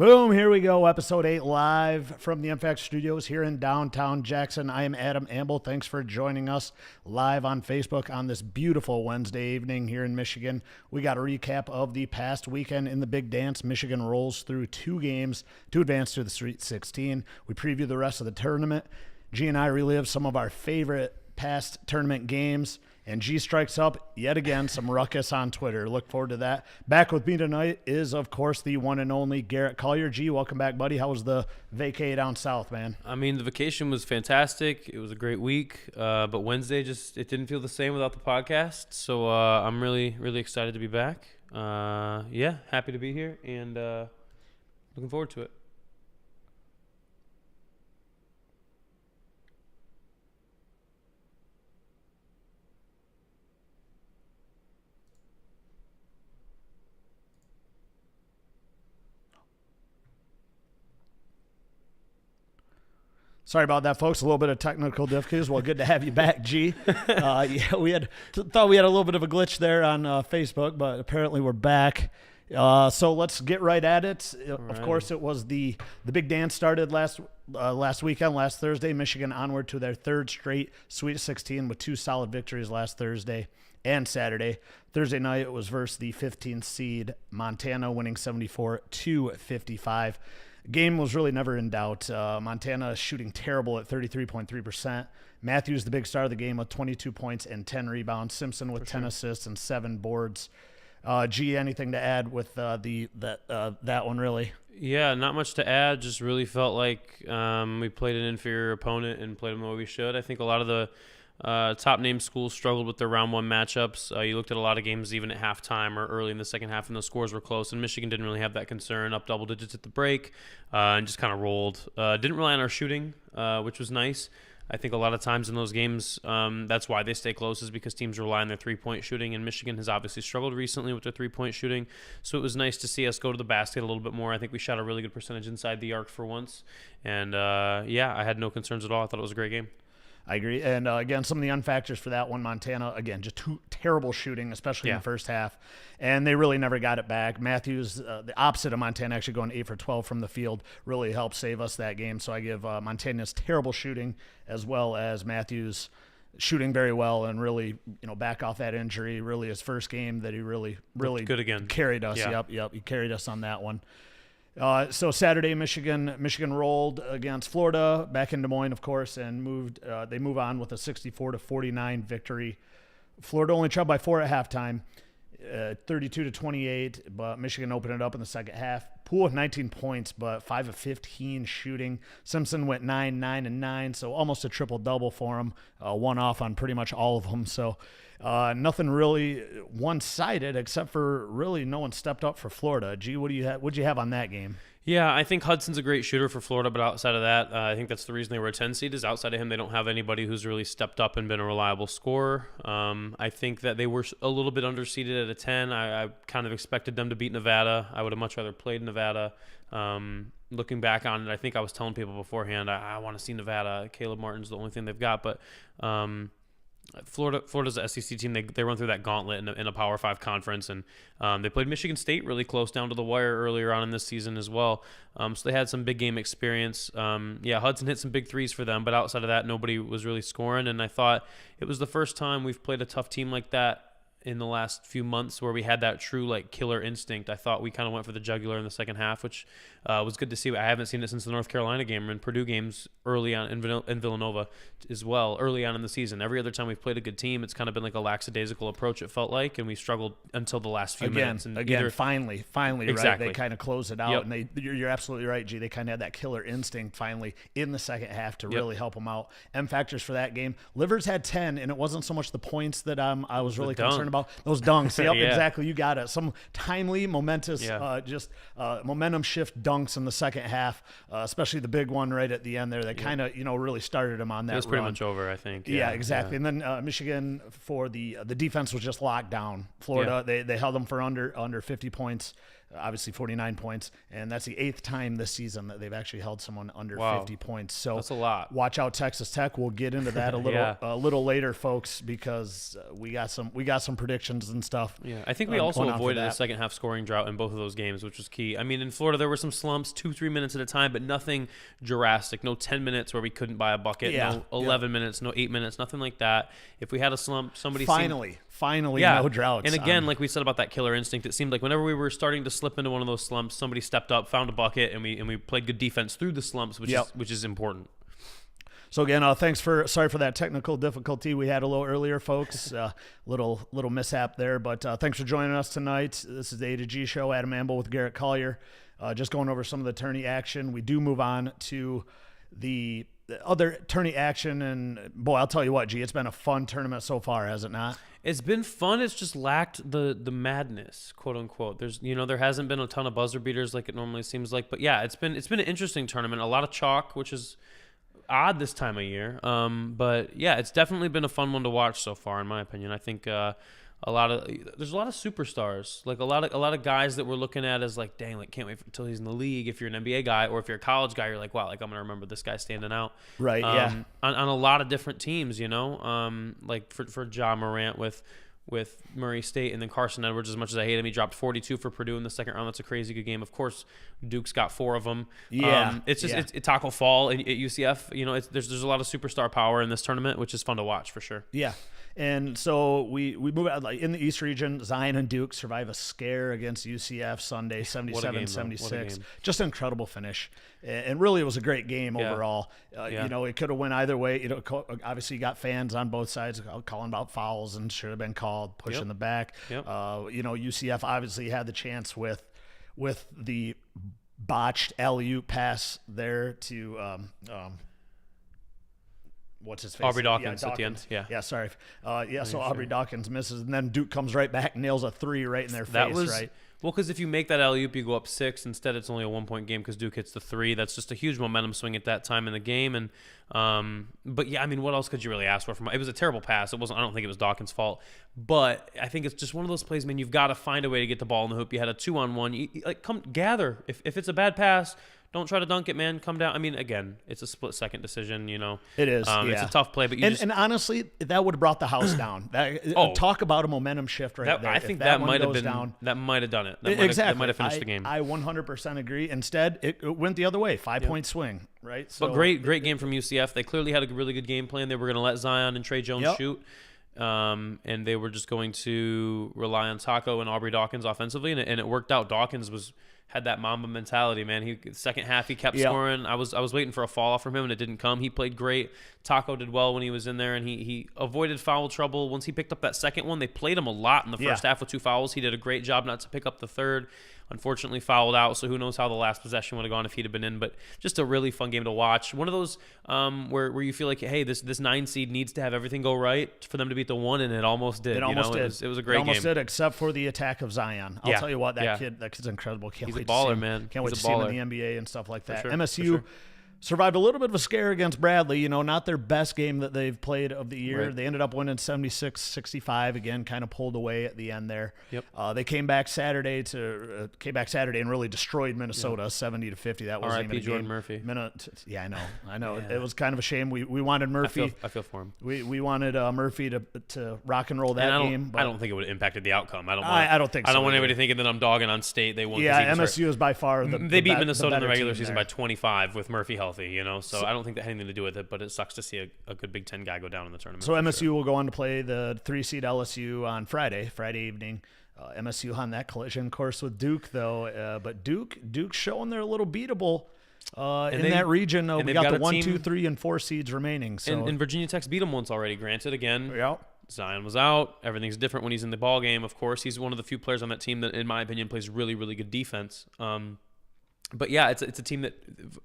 Boom, here we go. Episode 8 live from the MFAX studios here in downtown Jackson. I am Adam Amble. Thanks for joining us live on Facebook on this beautiful Wednesday evening here in Michigan. We got a recap of the past weekend in the Big Dance. Michigan rolls through 2 games to advance to the Sweet 16. We preview the rest of the tournament. G and I relive some of our favorite past tournament games. And G strikes up yet again some ruckus on Twitter. Look forward to that. Back with me tonight is, of course, the one and only Garrett Collier. G, welcome back, buddy. How was the vacay down south, man? I mean, the vacation was fantastic. It was a great week. But Wednesday, it didn't feel the same without the podcast. So I'm really, really excited to be back. Happy to be here and looking forward to it. Sorry about that, folks. A little bit of technical difficulties. Well, good to have you back, G. We thought we had a little bit of a glitch there on Facebook, but apparently we're back. So let's get right at it. Of course, it was the Big Dance started last weekend, last Thursday. Michigan onward to their third straight Sweet 16 with 2 solid victories last Thursday and Saturday. Thursday night it was versus the 15th seed Montana, winning 74-55. Game was really never in doubt. Montana shooting terrible at 33.3%. Matthews, the big star of the game, with 22 points and 10 rebounds. Simpson with 10 assists and 7 boards. G, anything to add with that one, really? Yeah, not much to add. Just really felt like we played an inferior opponent and played them the way we should. I think a lot of the top-name schools struggled with their round 1 matchups. You looked at a lot of games even at halftime or early in the second half, and the scores were close, and Michigan didn't really have that concern, up double digits at the break, and just kind of rolled. Didn't rely on our shooting, which was nice. I think a lot of times in those games, that's why they stay close, is because teams rely on their three-point shooting, and Michigan has obviously struggled recently with their three-point shooting, so it was nice to see us go to the basket a little bit more. I think we shot a really good percentage inside the arc for once, and I had no concerns at all. I thought it was a great game. I agree. And again, some of the unfactors for that one, Montana, again, just terrible shooting, especially in the first half. And they really never got it back. Matthews, the opposite of Montana, actually going 8 for 12 from the field, really helped save us that game. So I give Montana's terrible shooting as well as Matthews shooting very well and really, back off that injury, really his first game that he really good again. Carried us. Yeah. Yep. He carried us on that one. So Saturday, Michigan rolled against Florida back in Des Moines, of course, and they move on with a 64-49 victory. Florida only trailed by 4 at halftime, 32-28, but Michigan opened it up in the second half. Poole with 19 points, but 5 of 15 shooting. Simpson went 9, 9, and 9, so almost a triple-double for him, 1 off on pretty much all of them. So nothing really one-sided, except for really no one stepped up for Florida. G, what'd you have on that game? Yeah, I think Hudson's a great shooter for Florida, but outside of that, I think that's the reason they were a 10 seed, is outside of him, they don't have anybody who's really stepped up and been a reliable scorer. I think that they were a little bit underseeded at a 10. I kind of expected them to beat Nevada. I would have much rather played Nevada. Looking back on it, I think I was telling people beforehand, I want to see Nevada. Caleb Martin's the only thing they've got, but Florida's a SEC team. They run through that gauntlet in a Power 5 conference, and they played Michigan State really close down to the wire earlier on in this season as well. So they had some big game experience. Hudson hit some big threes for them, but outside of that, nobody was really scoring, and I thought it was the first time we've played a tough team like that in the last few months where we had that true killer instinct. I thought we kind of went for the jugular in the second half, which was good to see. I haven't seen it since the North Carolina game and Purdue games early on in Villanova as well, early on in the season. Every other time we've played a good team, it's kind of been like a lackadaisical approach, it felt like, and we struggled until the last few minutes. And finally, exactly. Right? They kind of close it out, Yep. and you're absolutely right, G. They kind of had that killer instinct finally in the second half to really help them out. M factors for that game. Livers had 10, and it wasn't so much the points that I was really concerned about. Those dunks. Yep, Yeah. Exactly. You got it. Some timely, momentous, momentum shift dunks in the second half, especially the big one right at the end there that kind of, really started him on that run. It was pretty much over, I think. Yeah, exactly. Yeah. And then Michigan, for the defense was just locked down. Florida, they held them for under 50 points. obviously 49 points, and that's the 8th time this season that they've actually held someone under Wow. 50 points. So That's a lot. Watch out, Texas Tech. We'll get into that Yeah. a little later, folks, because we got some predictions and stuff. Yeah, I think we also going on for avoided a that. second half scoring drought in both of those games, which was key. I mean, in Florida, there were some slumps, 2-3 minutes at a time, but nothing drastic. No 10 minutes where we couldn't buy a bucket. Yeah. No 11 minutes, no 8 minutes, nothing like that. If we had a slump, somebody Finally, yeah. no droughts. And again, like we said about that killer instinct, it seemed like whenever we were starting to slip into one of those slumps, somebody stepped up, found a bucket, and we played good defense through the slumps, which is important. So again, sorry for that technical difficulty we had a little earlier, folks. Little mishap there, but thanks for joining us tonight. This is the A to G show. Adam Amble with Garrett Collier, just going over some of the tourney action. We do move on to the other tourney action, and boy, I'll tell you what, G, it's been a fun tournament so far, has it not? It's been fun. It's just lacked the madness, quote unquote. There hasn't been a ton of buzzer beaters like it normally seems like, but yeah, it's been an interesting tournament. A lot of chalk, which is odd this time of year. But yeah, it's definitely been a fun one to watch so far, in my opinion. I think there's a lot of superstars, like a lot of guys that we're looking at as like, dang, like can't wait until he's in the league. If you're an NBA guy or if you're a college guy, you're like, wow, like I'm gonna remember this guy standing out. Right. Yeah. On a lot of different teams, like for Ja Morant with Murray State, and then Carson Edwards. As much as I hate him, he dropped 42 for Purdue in the second round. That's a crazy good game. Of course, Duke's got 4 of them. Yeah. It's just Yeah. it's Taco Fall at UCF. There's a lot of superstar power in this tournament, which is fun to watch for sure. Yeah. And so we move out, like in the East region. Zion and Duke survive a scare against UCF Sunday, 77-76. Just an incredible finish. And really, it was a great game overall. It could have went either way. Obviously, you got fans on both sides calling about fouls and should have been called, pushing the back. Yep. UCF obviously had the chance with the botched alley-oop pass there to what's his face? Aubrey Dawkins at the end. Yeah, sorry. So Aubrey Dawkins misses, and then Duke comes right back, nails a 3 right in their face, right? Well, because if you make that alley-oop, you go up 6. Instead, it's only a 1-point game because Duke hits the 3. That's just a huge momentum swing at that time in the game. And but yeah, I mean, what else could you really ask for? It was a terrible pass. It wasn't. I don't think it was Dawkins' fault. But I think it's just one of those plays, man. You've got to find a way to get the ball in the hoop. You had a 2-on-1. Come gather. If it's a bad pass, don't try to dunk it, man. Come down. I mean, again, it's a split-second decision, It is. It's a tough play, but and honestly, that would have brought the house down. Talk about a momentum shift there. I think that that might have goes been down, that might have done it. Exactly. That might have finished the game. I 100% agree. Instead, it went the other way. 5-point swing, right? So But great game from UCF. They clearly had a really good game plan. They were going to let Zion and Trey Jones shoot. And they were just going to rely on Taco and Aubrey Dawkins offensively, and it worked out. Dawkins had that Mamba mentality, man. Second half he kept scoring. I was waiting for a fall off from him, and it didn't come. He played great. Taco did well when he was in there, and he avoided foul trouble. Once he picked up that second one, they played him a lot in the first half with 2 fouls. He did a great job not to pick up the third. Unfortunately fouled out, so who knows how the last possession would have gone if he'd have been in. But just a really fun game to watch. One of those where you feel like, hey, this 9 seed needs to have everything go right for them to beat the 1, and it almost did. It almost did. It was a great game. It almost did, except for the attack of Zion. I'll tell you what, that kid's incredible. He's a baller, man. Can't wait to see him in the NBA and stuff like that. Sure, MSU survived a little bit of a scare against Bradley. Not their best game that they've played of the year. Right. They ended up winning 76-65. Again, kind of pulled away at the end there. Yep. They came back Saturday and really destroyed Minnesota 70-50. That wasn't even a Jordan game. Murphy. I know. Yeah. It was kind of a shame. We wanted Murphy. I feel for him. We wanted Murphy to rock and roll that game. But I don't think it would have impacted the outcome. I don't think so. I don't want anybody thinking that I'm dogging on State. They won. Yeah, MSU is by far they beat Minnesota in the regular season by by 25 with Murphy healthy. So I don't think that had anything to do with it, but it sucks to see a good Big Ten guy go down in the tournament. So MSU will go on to play the 3-seed LSU on Friday evening. MSU on that collision course with Duke, though. But Duke's showing they're a little beatable in that region. We got the 1, 2, 3, and 4 seeds remaining. So. And Virginia Tech's beat them once already. Granted, again, yeah. Zion was out. Everything's different when he's in the ball game. Of course, he's one of the few players on that team that, in my opinion, plays really, really good defense. But yeah, it's a team that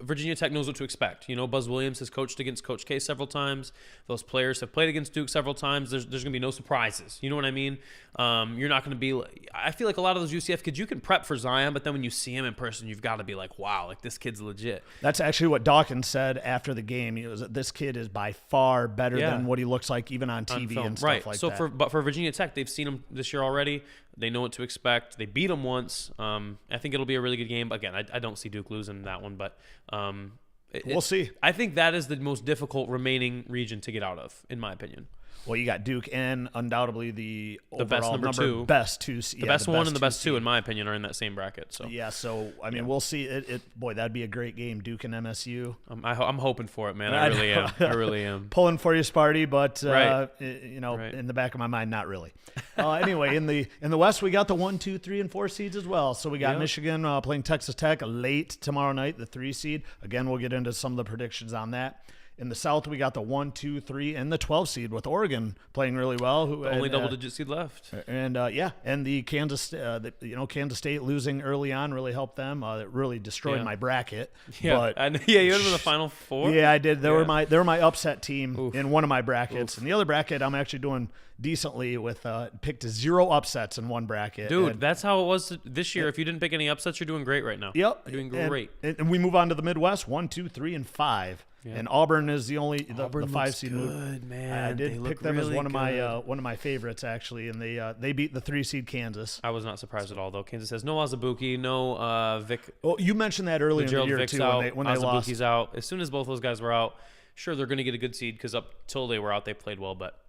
Virginia Tech knows what to expect. Buzz Williams has coached against Coach K several times. Those players have played against Duke several times. There's going to be no surprises. You know what I mean? You're not going to be. I feel like a lot of those UCF kids, you can prep for Zion, but then when you see him in person, you've got to be like, wow, like this kid's legit. That's actually what Dawkins said after the game. He was, this kid is by far better than what he looks like even on TV and stuff like that. But for Virginia Tech, they've seen him this year already. They know what to expect. They beat them once. I think it'll be a really good game. Again, I don't see Duke losing that one, but we'll see. I think that is the most difficult remaining region to get out of, in my opinion. Well, you got Duke and undoubtedly the best overall number two. best two. The best one and the best two, in my opinion, are in that same bracket. So yeah, so I mean, we'll see. Boy, that'd be a great game, Duke and MSU. I'm hoping for it, man. I really am. I really am. Pulling for you, Sparty, but Right. in the back of my mind, not really. Anyway, in the West, we got the 1, 2, 3, and 4 seeds as well. So we got Michigan playing Texas Tech late tomorrow night, the 3 seed. Again, we'll get into some of the predictions on that. In the South, we got the 1, 2, 3, and the 12 seed with Oregon playing really well. Only double-digit seed left. And the Kansas, Kansas State losing early on really helped them. It really destroyed my bracket. Yeah, but you had them in the Final Four. Yeah, I did. They were my upset team in one of my brackets. And the other bracket, I'm actually doing decently with picked 0 upsets in one bracket. Dude, that's how it was this year. If you didn't pick any upsets, you're doing great right now. Yep, you're doing great. And we move on to the Midwest, 1, 2, 3, and 5. Yeah. And Auburn is the only the 5 seed. Good, man. I did pick them as one of my favorites actually, and they beat the 3 seed Kansas. I was not surprised at all though. Kansas has no Azubuike, no Vic. Oh, you mentioned that earlier in the year Vic's too out, when they lost. Azubuike's out. As soon as both those guys were out, sure they're going to get a good seed because up till they were out, they played well, but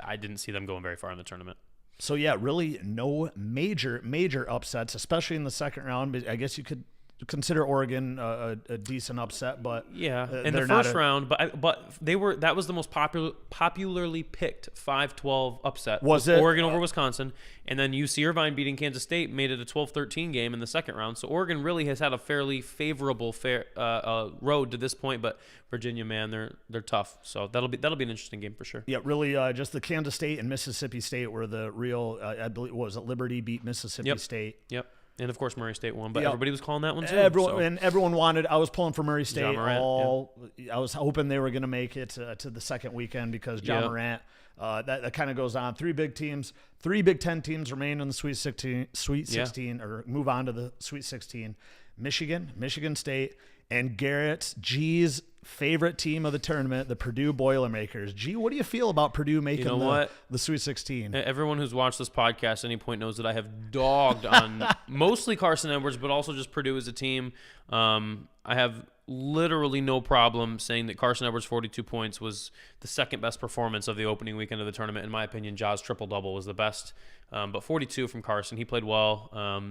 I didn't see them going very far in the tournament. So yeah, really no major upsets, especially in the second round. But I guess you could consider Oregon a decent upset, but in the first round. But that was the most popularly picked 5-12 upset. Was it Oregon over Wisconsin, and then UC Irvine beating Kansas State made it a 12-13 game in the second round. So Oregon really has had a fairly favorable road to this point, but Virginia, man, they're tough. So that'll be an interesting game for sure. Yeah, really, just the Kansas State and Mississippi State were the real. I believe Liberty beat Mississippi State. Yep. And of course Murray State won, but everybody was calling that one too. Everyone wanted. I was pulling for Murray State. Ja Morant, I was hoping they were going to make it to the second weekend because Ja Morant. That kind of goes on. 3 big teams, 3 Big Ten teams remain in the Sweet 16, or move on to the Sweet 16. Michigan State, and Garrett's G's favorite team of the tournament, the Purdue Boilermakers. G, what do you feel about Purdue making the Sweet 16? Everyone who's watched this podcast at any point knows that I have dogged on mostly Carson Edwards, but also just Purdue as a team. I have literally no problem saying that Carson Edwards' 42 points was the second best performance of the opening weekend of the tournament. In my opinion, Ja's triple-double was the best. But 42 from Carson, he played well.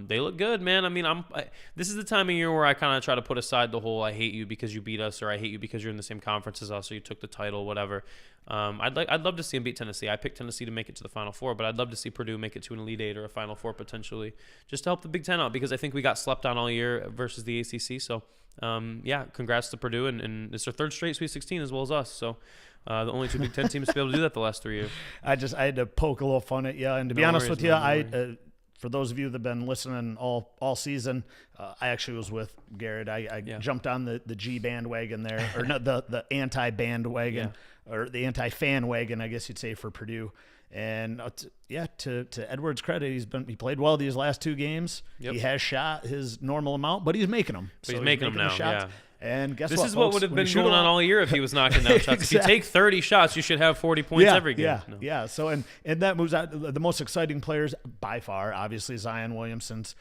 They look good, man. I mean, this is the time of year where I kind of try to put aside the whole "I hate you because you beat us" or "I hate you because you're in the same conference as us or you took the title," whatever. I'd love to see him beat Tennessee. I picked Tennessee to make it to the Final Four, but I'd love to see Purdue make it to an Elite Eight or a Final Four potentially, just to help the Big Ten out because I think we got slept on all year versus the ACC. So, congrats to Purdue, and it's their 3rd straight Sweet 16 as well as us. So. The only 2 Big Ten teams to be able to do that the last 3 years. I had to poke a little fun at you, and to be honest with you, for those of you that have been listening all season, I actually was with Garrett. I jumped on the G bandwagon there, or not the anti bandwagon, or the anti fan wagon, I guess you'd say, for Purdue. And to Edwards' credit, he played well these last 2 games. Yep. He has shot his normal amount, but he's making them. He's making them now. Shots. Yeah. And guess this what? Is what would have been going on all year if he was knocking down shots. If you take 30 shots, you should have 40 points every game. Yeah. So and that moves out the most exciting players by far. Obviously Zion Williamson's,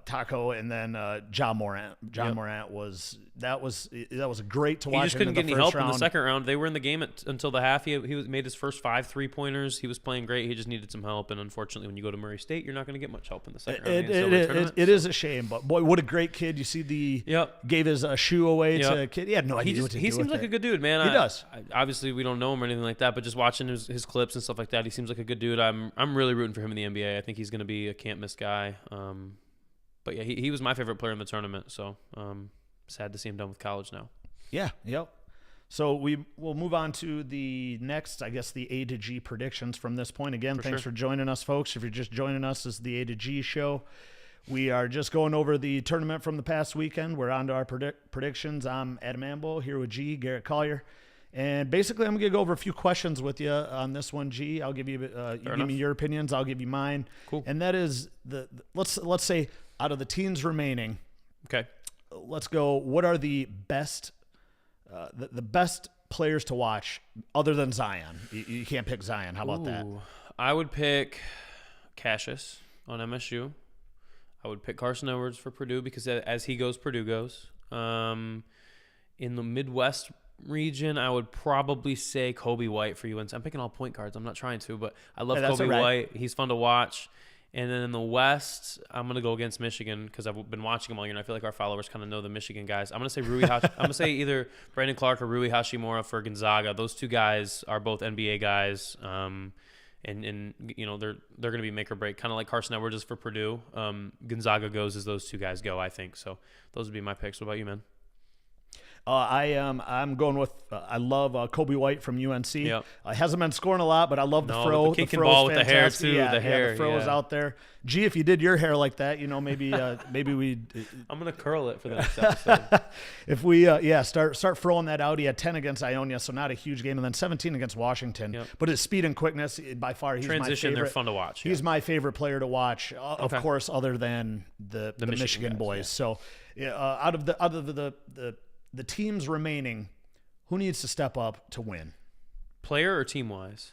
Taco, and then Ja Morant. Morant was a great to watch. He just couldn't get any help round. In the second round. They were in the game until the half. He made his first 5 3-pointers. He was playing great. He just needed some help. And unfortunately, when you go to Murray State, you're not going to get much help in the second round. It is a shame, but boy, what a great kid! You see gave his shoe away to a kid. He had no idea what to do. He seems like a good dude, man. He does. Obviously, we don't know him or anything like that, but just watching his clips and stuff like that, he seems like a good dude. I'm really rooting for him in the NBA. I think he's going to be a can't miss guy. But yeah, he was my favorite player in the tournament. So sad to see him done with college now. Yeah. Yep. So we'll move on to the next, I guess, the A to G predictions from this point. Again, thanks for joining us, folks. If you're just joining us, this is the A to G show. We are just going over the tournament from the past weekend. We're on to our predictions. I'm Adam Ambo here with G, Garrett Collier. And basically, I'm going to go over a few questions with you on this one, G. I'll give you, give me your opinions. I'll give you mine. Cool. And that is, let's say, out of the teams remaining, okay, let's go, what are the best the best players to watch other than Zion? You can't pick Zion. How about that? I would pick Cassius. on MSU. I would pick Carson Edwards for Purdue because as he goes, Purdue goes. In the Midwest region, I would probably say Kobe White for UNC. I'm picking all point guards. I'm not trying to, but I love Kobe White. He's fun to watch. And then in the West, I'm going to go against Michigan because I've been watching them all year, and I feel like our followers kind of know the Michigan guys. I'm going to say I'm going to say either Brandon Clark or Rui Hashimura for Gonzaga. Those two guys are both NBA guys, and you know they're going to be make or break, kind of like Carson Edwards is for Purdue. Gonzaga goes as those two guys go, I think. So those would be my picks. What about you, man? I'm going with I love Kobe White from UNC. Yep. Hasn't been scoring a lot, but I love the fro. The kicking ball with the hair too. Yeah, the hair, the fro is out there. Gee, if you did your hair like that, you know, maybe we. I'm gonna curl it for the next episode. If we start throwing that out. He had 10 against Ionia, so not a huge game, and then 17 against Washington. Yep. But his speed and quickness, by far, he's transition. My favorite. They're fun to watch. He's my favorite player to watch, of course, other than the Michigan guys, boys. So, out of the teams remaining, who needs to step up to win? Player or team wise?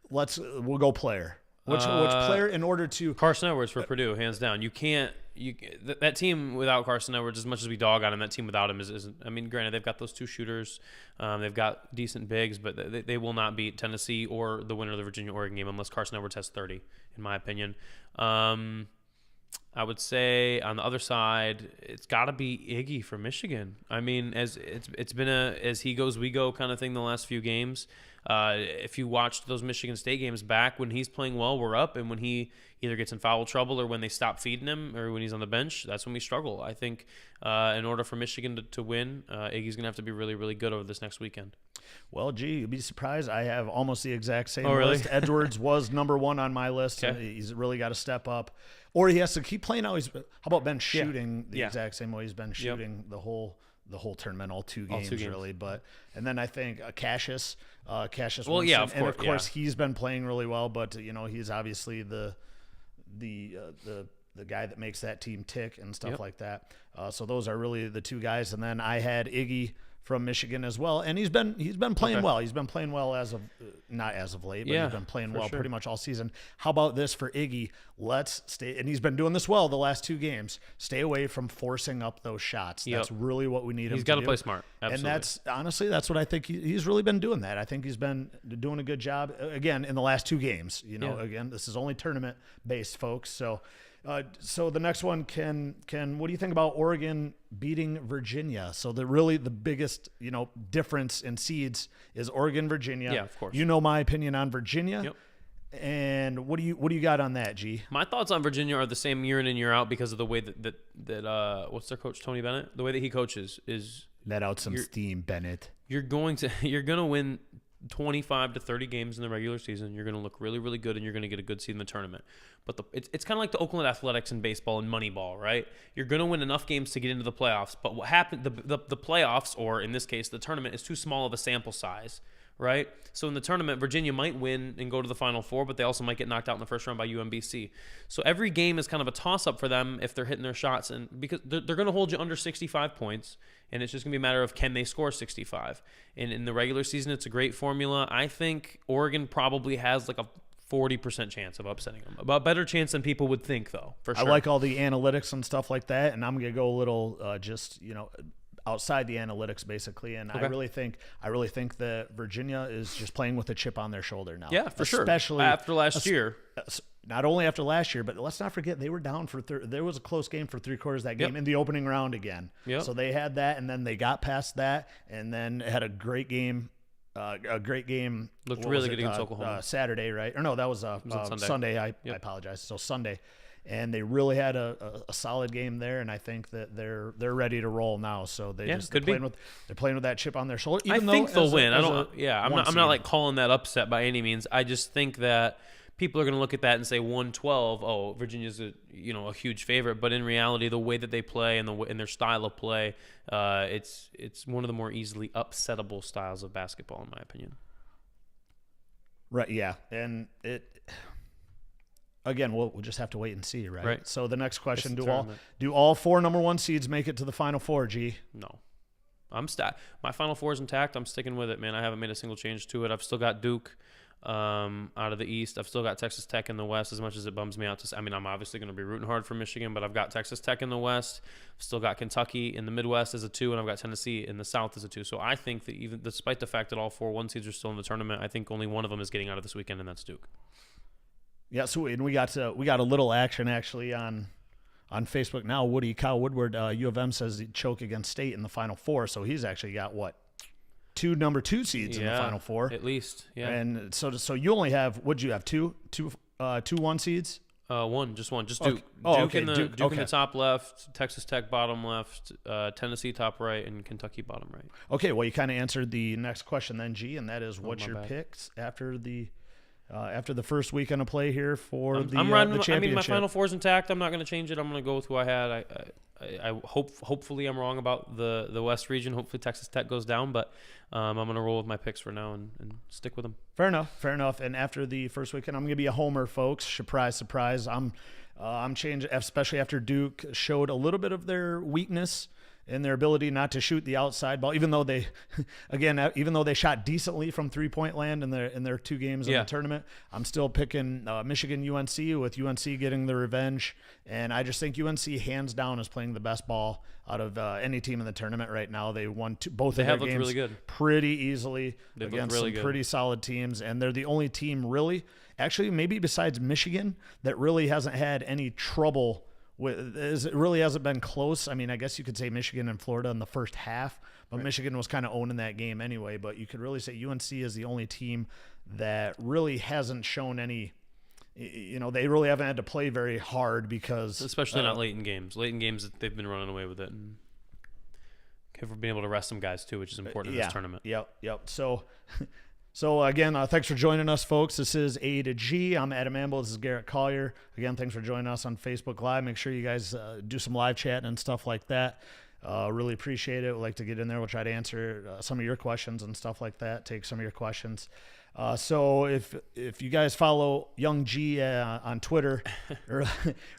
We'll go player. Which player in order to Carson Edwards for Purdue, hands down. That team without Carson Edwards, as much as we dog on him, that team without him is I mean, granted they've got those two shooters, they've got decent bigs, but they will not beat Tennessee or the winner of the Virginia-Oregon game unless Carson Edwards has 30, in my opinion. I would say on the other side, it's got to be Iggy from Michigan. I mean, as it's been as he goes, we go kind of thing the last few games. If you watched those Michigan State games back, when he's playing well, we're up, and when he either gets in foul trouble or when they stop feeding him or when he's on the bench, that's when we struggle. I think in order for Michigan to win, Iggy's going to have to be really, really good over this next weekend. Well, gee, you'd be surprised. I have almost the exact same really? list. Edwards was number one on my list. Okay. He's really got to step up. Or he has to keep playing how how about Ben shooting the Yeah. exact same way he's been shooting the whole tournament, all two games really. But and then I think Cassius. Cassius. Well, Winston, yeah, of course. And of course, he's been playing really well. But you know, he's obviously the guy that makes that team tick and stuff like that. So those are really the two guys. And then I had Iggy from Michigan as well, and he's been playing well. He's been playing well as of not as of late, but he's been playing well pretty much all season. How about this for Iggy? Let's stay, and he's been doing this well the last two games. Stay away from forcing up those shots. That's really what we need him to do. He's got to play smart. Absolutely. And that's what I think he's really been doing. That I think he's been doing a good job again in the last two games. You know, again, this is only tournament based, folks. So. So the next one, what do you think about Oregon beating Virginia? So the biggest, difference in seeds is Oregon, Virginia. Yeah, of course. You know my opinion on Virginia. Yep. And what do you got on that, G? My thoughts on Virginia are the same year in and year out because of the way that what's their coach, Tony Bennett? The way that he coaches is let out some steam, Bennett. You're going to win 25 to 30 games in the regular season. You're going to look really, really good, and you're going to get a good seed in the tournament. But it's kind of like the Oakland Athletics in baseball and Moneyball, right? You're going to win enough games to get into the playoffs. But what happened, the playoffs, or in this case, the tournament, is too small of a sample size, right? So in the tournament, Virginia might win and go to the Final Four, but they also might get knocked out in the first round by UMBC. So every game is kind of a toss-up for them if they're hitting their shots, and because they're going to hold you under 65 points, and it's just going to be a matter of can they score 65. And in the regular season, it's a great formula. I think Oregon probably has like a 40% chance of upsetting them. A better chance than people would think, though, for sure. I like all the analytics and stuff like that, and I'm going to go a little outside the analytics, basically. And I really think that Virginia is just playing with a chip on their shoulder now. Yeah, for sure. Especially after last year. Not only after last year, but let's not forget they were down for there was a close game for three-quarters of that game in the opening round again. Yep. So they had that, and then they got past that, and then had a great game. Looked really good against Oklahoma. Saturday, right? Or no, that was Sunday. I apologize. So Sunday. And they really had a solid game there, and I think that they're ready to roll now. So they're playing with that chip on their shoulder. I think they'll win. I'm not like calling that upset by any means. I just think that people are going to look at that and say 112. Oh, Virginia's a huge favorite, but in reality, the way that they play and their style of play, it's one of the more easily upsettable styles of basketball, in my opinion. Right. Yeah, and it. Again, we'll just have to wait and see, right? Right. So the next question: Do all four number one seeds make it to the Final Four? G? No, my Final Four is intact. I'm sticking with it, man. I haven't made a single change to it. I've still got Duke. out of the East. I've still got Texas Tech in the West, as much as it bums me out to. I mean, I'm obviously going to be rooting hard for Michigan, but I've got Texas Tech in the West. I've still got Kentucky in the Midwest as a 2, and I've got Tennessee in the South as a 2. So I think that even despite the fact that all 4 1 seeds are still in the tournament, I think only one of them is getting out of this weekend, and that's Duke. Yeah, so and we got a little action actually on Facebook now. Kyle Woodward, U of M says he'd choke against State in the Final Four, so he's actually got what? 2 number 2 seeds in the Final Four at least. Yeah, and so you only have, what'd you have, two 1 seeds? Just Duke. Okay. Duke in the top left, Texas Tech bottom left, Tennessee top right, and Kentucky bottom right. Okay, well you kind of answered the next question then, G, and that is what's your bad. Picks after the first weekend of play here for I'm the riding, championship? I mean, my Final Four's intact. I'm not going to change it. I'm going to go with who I had. I hopefully I'm wrong about the West region. Hopefully Texas Tech goes down, but I'm going to roll with my picks for now and stick with them. Fair enough. And after the first weekend, I'm going to be a homer, folks. Surprise. I'm changing, especially after Duke showed a little bit of their weakness in their ability not to shoot the outside ball, even though they shot decently from 3-point land in their 2 games in the tournament. I'm still picking Michigan UNC, with UNC getting the revenge, and I just think UNC hands down is playing the best ball out of any team in the tournament right now. They won both of their games really good, pretty easily against really some pretty solid teams, and they're the only team really, actually maybe besides Michigan, that really hasn't had any trouble. It really hasn't been close. I mean, I guess you could say Michigan and Florida in the first half, but right. Michigan was kind of owning that game anyway. But you could really say UNC is the only team that really hasn't shown any, they really haven't had to play very hard because... Especially not late in games. Late in games, they've been running away with it. And for being able to rest some guys, too, which is important in this tournament. Yep. So again, thanks for joining us, folks. This is A to G. I'm Adam Amble. This is Garrett Collier. Again, thanks for joining us on Facebook Live. Make sure you guys do some live chat and stuff like that. Really appreciate it. We'd like to get in there. We'll try to answer some of your questions and stuff like that. Take some of your questions. So if you guys follow Young G on Twitter,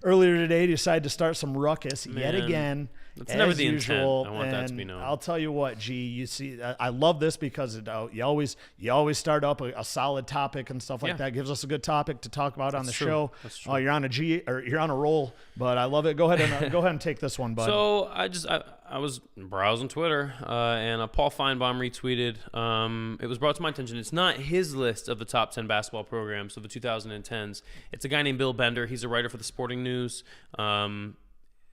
earlier today he decided to start some ruckus yet again. That's never the intent. I want that to be known. I'll tell you what, G, you see, I love this because you always start up a solid topic and stuff like that. Gives us a good topic to talk about on the show. That's true. You're on you're on a roll, but I love it. Go ahead and take this one, bud. So I was browsing Twitter and Paul Feinbaum retweeted. It was brought to my attention. It's not his list of the top 10 basketball programs of the 2010s. It's a guy named Bill Bender. He's a writer for the Sporting News.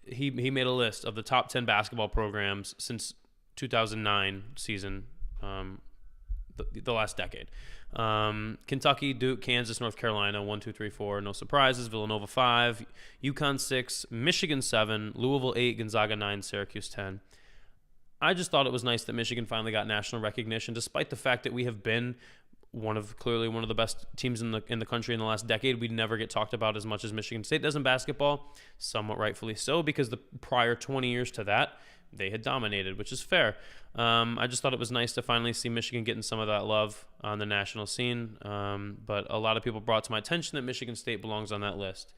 He made a list of the top 10 basketball programs since 2009 season, the last decade. Kentucky, Duke, Kansas, North Carolina, 1, 2, 3, 4, no surprises. Villanova 5, UConn 6, Michigan 7, Louisville 8, Gonzaga 9, Syracuse 10. I just thought it was nice that Michigan finally got national recognition, despite the fact that we have been clearly one of the best teams in the country in the last decade. We never get talked about as much as Michigan State does in basketball, somewhat rightfully so, because the prior 20 years to that, they had dominated, which is fair. I just thought it was nice to finally see Michigan getting some of that love on the national scene, but a lot of people brought to my attention that Michigan State belongs on that list.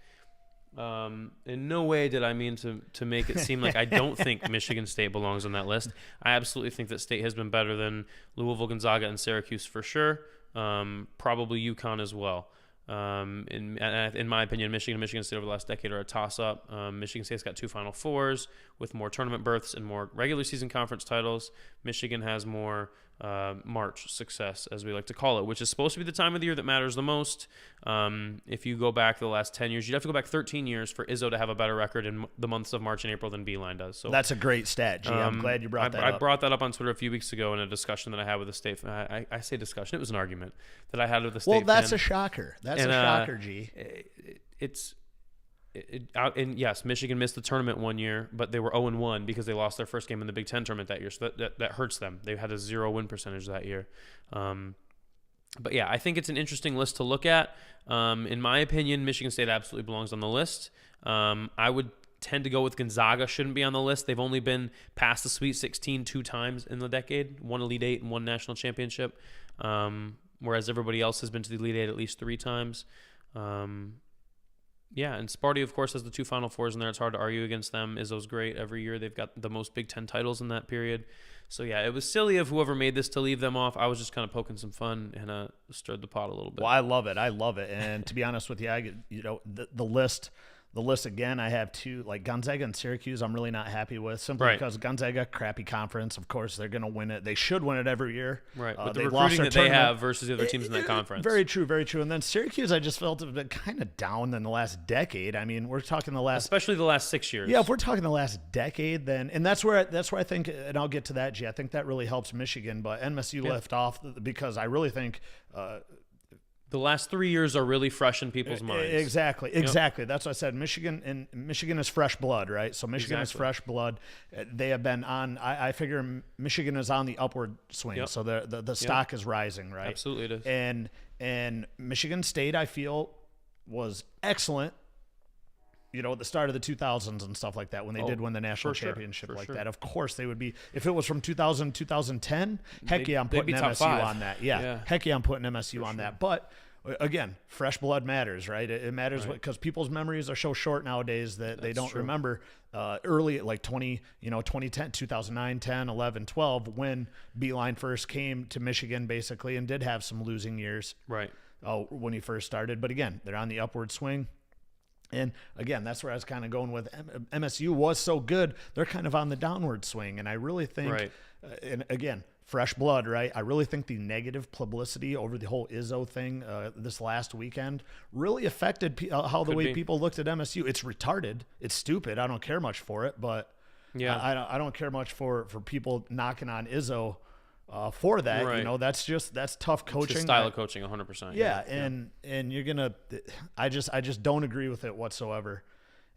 In no way did I mean to make it seem like I don't think Michigan State belongs on that list. I absolutely think that State has been better than Louisville, Gonzaga, and Syracuse for sure. Probably UConn as well. In my opinion, Michigan and Michigan State over the last decade are a toss-up. Michigan State's got 2 Final Fours with more tournament berths and more regular season conference titles. Michigan has more March success, as we like to call it, which is supposed to be the time of the year that matters the most. If you go back the last 10 years, you'd have to go back 13 years for Izzo to have a better record in the months of March and April than Beeline does. So that's a great stat, G. I'm glad you brought that up. I brought that up on Twitter a few weeks ago in a discussion that I had with the state. I say discussion. It was an argument that I had with the state. Well, that's fan. a shocker. That's a shocker, G. And yes, Michigan missed the tournament one year, but they were 0-1 because they lost their first game in the Big Ten tournament that year. So that hurts them. They had a 0 win percentage that year. But yeah, I think it's an interesting list to look at. In my opinion, Michigan State absolutely belongs on the list. I would tend to go with Gonzaga shouldn't be on the list. They've only been past the Sweet 16 2 times in the decade, 1 Elite Eight and 1 national championship, whereas everybody else has been to the Elite Eight at least 3 times. Yeah, and Sparty, of course, has the 2 Final Fours in there. It's hard to argue against them. Izzo's great every year. They've got the most Big Ten titles in that period. So yeah, it was silly of whoever made this to leave them off. I was just kind of poking some fun and stirred the pot a little bit. Well, I love it. And to be honest with you, the list. The list again, I have two, like Gonzaga and Syracuse. I'm really not happy with simply because Gonzaga, crappy conference. Of course, they're going to win it. They should win it every year. Right. With the recruiting that they have versus the other teams in that conference. Very true. Very true. And then Syracuse, I just felt have been kind of down in the last decade. I mean, we're talking especially the last 6 years. Yeah, if we're talking the last decade, then and that's where I think, and I'll get to that, G. I think that really helps Michigan, but MSU left off because I really think. The last 3 years are really fresh in people's minds. Exactly. That's what I said. Michigan is fresh blood, right? So Michigan is fresh blood. They have been on. I figure Michigan is on the upward swing. So the stock is rising, right? Absolutely, it is. And Michigan State, I feel, was excellent. At the start of the 2000s and stuff like that, when they did win the national championship that. Of course, they would be. If it was from 2000, 2010, heck yeah, I'm putting MSU on that. Yeah, heck yeah, I'm putting MSU on that. But again, fresh blood matters, right? It matters because people's memories are so short nowadays that they don't remember early, like 2010, 2009, 10, 11, 12, when Beeline first came to Michigan, basically, and did have some losing years. Right. When he first started. But again, they're on the upward swing. And again, that's where I was kind of going with MSU was so good. They're kind of on the downward swing. And I really think, and again, fresh blood, right? I really think the negative publicity over the whole Izzo thing this last weekend really affected how the way people looked at MSU. It's retarded. It's stupid. I don't care much for it, but I don't care much for people knocking on Izzo for that. That's tough coaching. It's his style of coaching, 100%. Yeah, and you're gonna. I just don't agree with it whatsoever.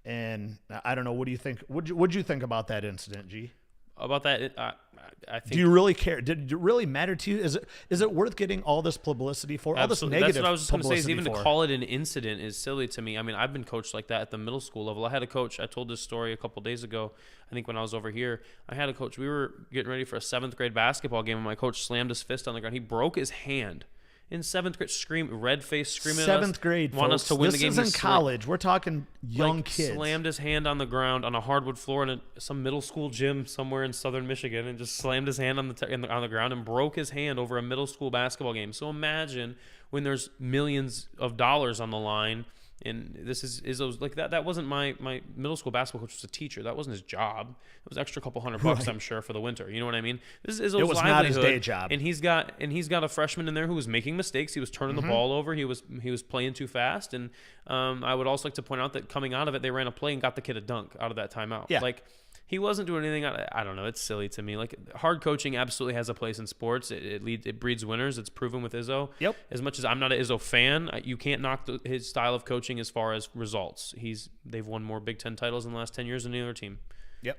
And I don't know. What do you think? What'd you think about that incident, G? About that, I think. Do you really care? Did it really matter to you? Is it worth getting all this publicity for? Absolutely. All this negative. That's what I was just going to say. Is even to call it an incident is silly to me. I mean, I've been coached like that at the middle school level. I had a coach. I told this story a couple days ago. I think when I was over here, I had a coach. We were getting ready for a 7th grade basketball game, and my coach slammed his fist on the ground. He broke his hand. In 7th grade, red face, screaming at us. 7th grade, want us to win the game. This isn't college. We're talking young kids. Slammed his hand on the ground on a hardwood floor in some middle school gym somewhere in southern Michigan, and just slammed his hand on the ground and broke his hand over a middle school basketball game. So imagine when there's millions of dollars on the line. And this is like that. That wasn't my middle school basketball coach was a teacher. That wasn't his job. It was extra couple $100, I'm sure, for the winter. You know what I mean? This is Izzo's livelihood, not his day job. And he's got a freshman in there who was making mistakes. He was turning the ball over. He was playing too fast. And I would also like to point out that coming out of it, they ran a play and got the kid a dunk out of that timeout. Yeah. Like, he wasn't doing anything. I don't know. It's silly to me. Like, hard coaching absolutely has a place in sports. It breeds winners. It's proven with Izzo. Yep. As much as I'm not an Izzo fan, you can't knock his style of coaching as far as results. They've won more Big Ten titles in the last 10 years than any other team. Yep.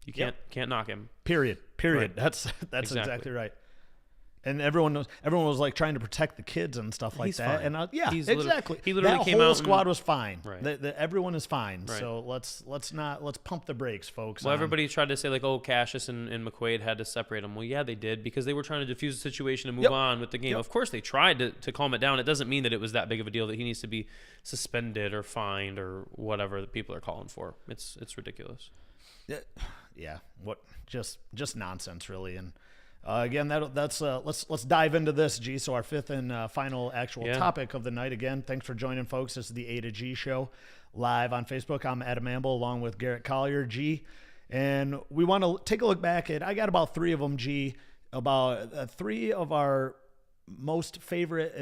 You can't knock him. Period. Right. That's exactly right. And everyone was like trying to protect the kids and stuff like He's that. fine. And Exactly. He literally that came whole out. Squad was fine. Right. Everyone is fine. Right. So let's pump the brakes, folks. Well, everybody tried to say like, oh, Cassius and McQuaid had to separate them. Well, yeah, they did because they were trying to defuse the situation and move on with the game. Of course, they tried to calm it down. It doesn't mean that it was that big of a deal that he needs to be suspended or fined or whatever that people are calling for. It's ridiculous. Yeah. What? Just nonsense, really. And again, that's let's dive into this, G. So our fifth and final actual topic of the night. Again, thanks for joining, folks. This is the A to G show live on Facebook. I'm Adam Amble along with Garrett Collier, G. And we want to take a look back at, I got about 3 of them, G, about 3 of our most favorite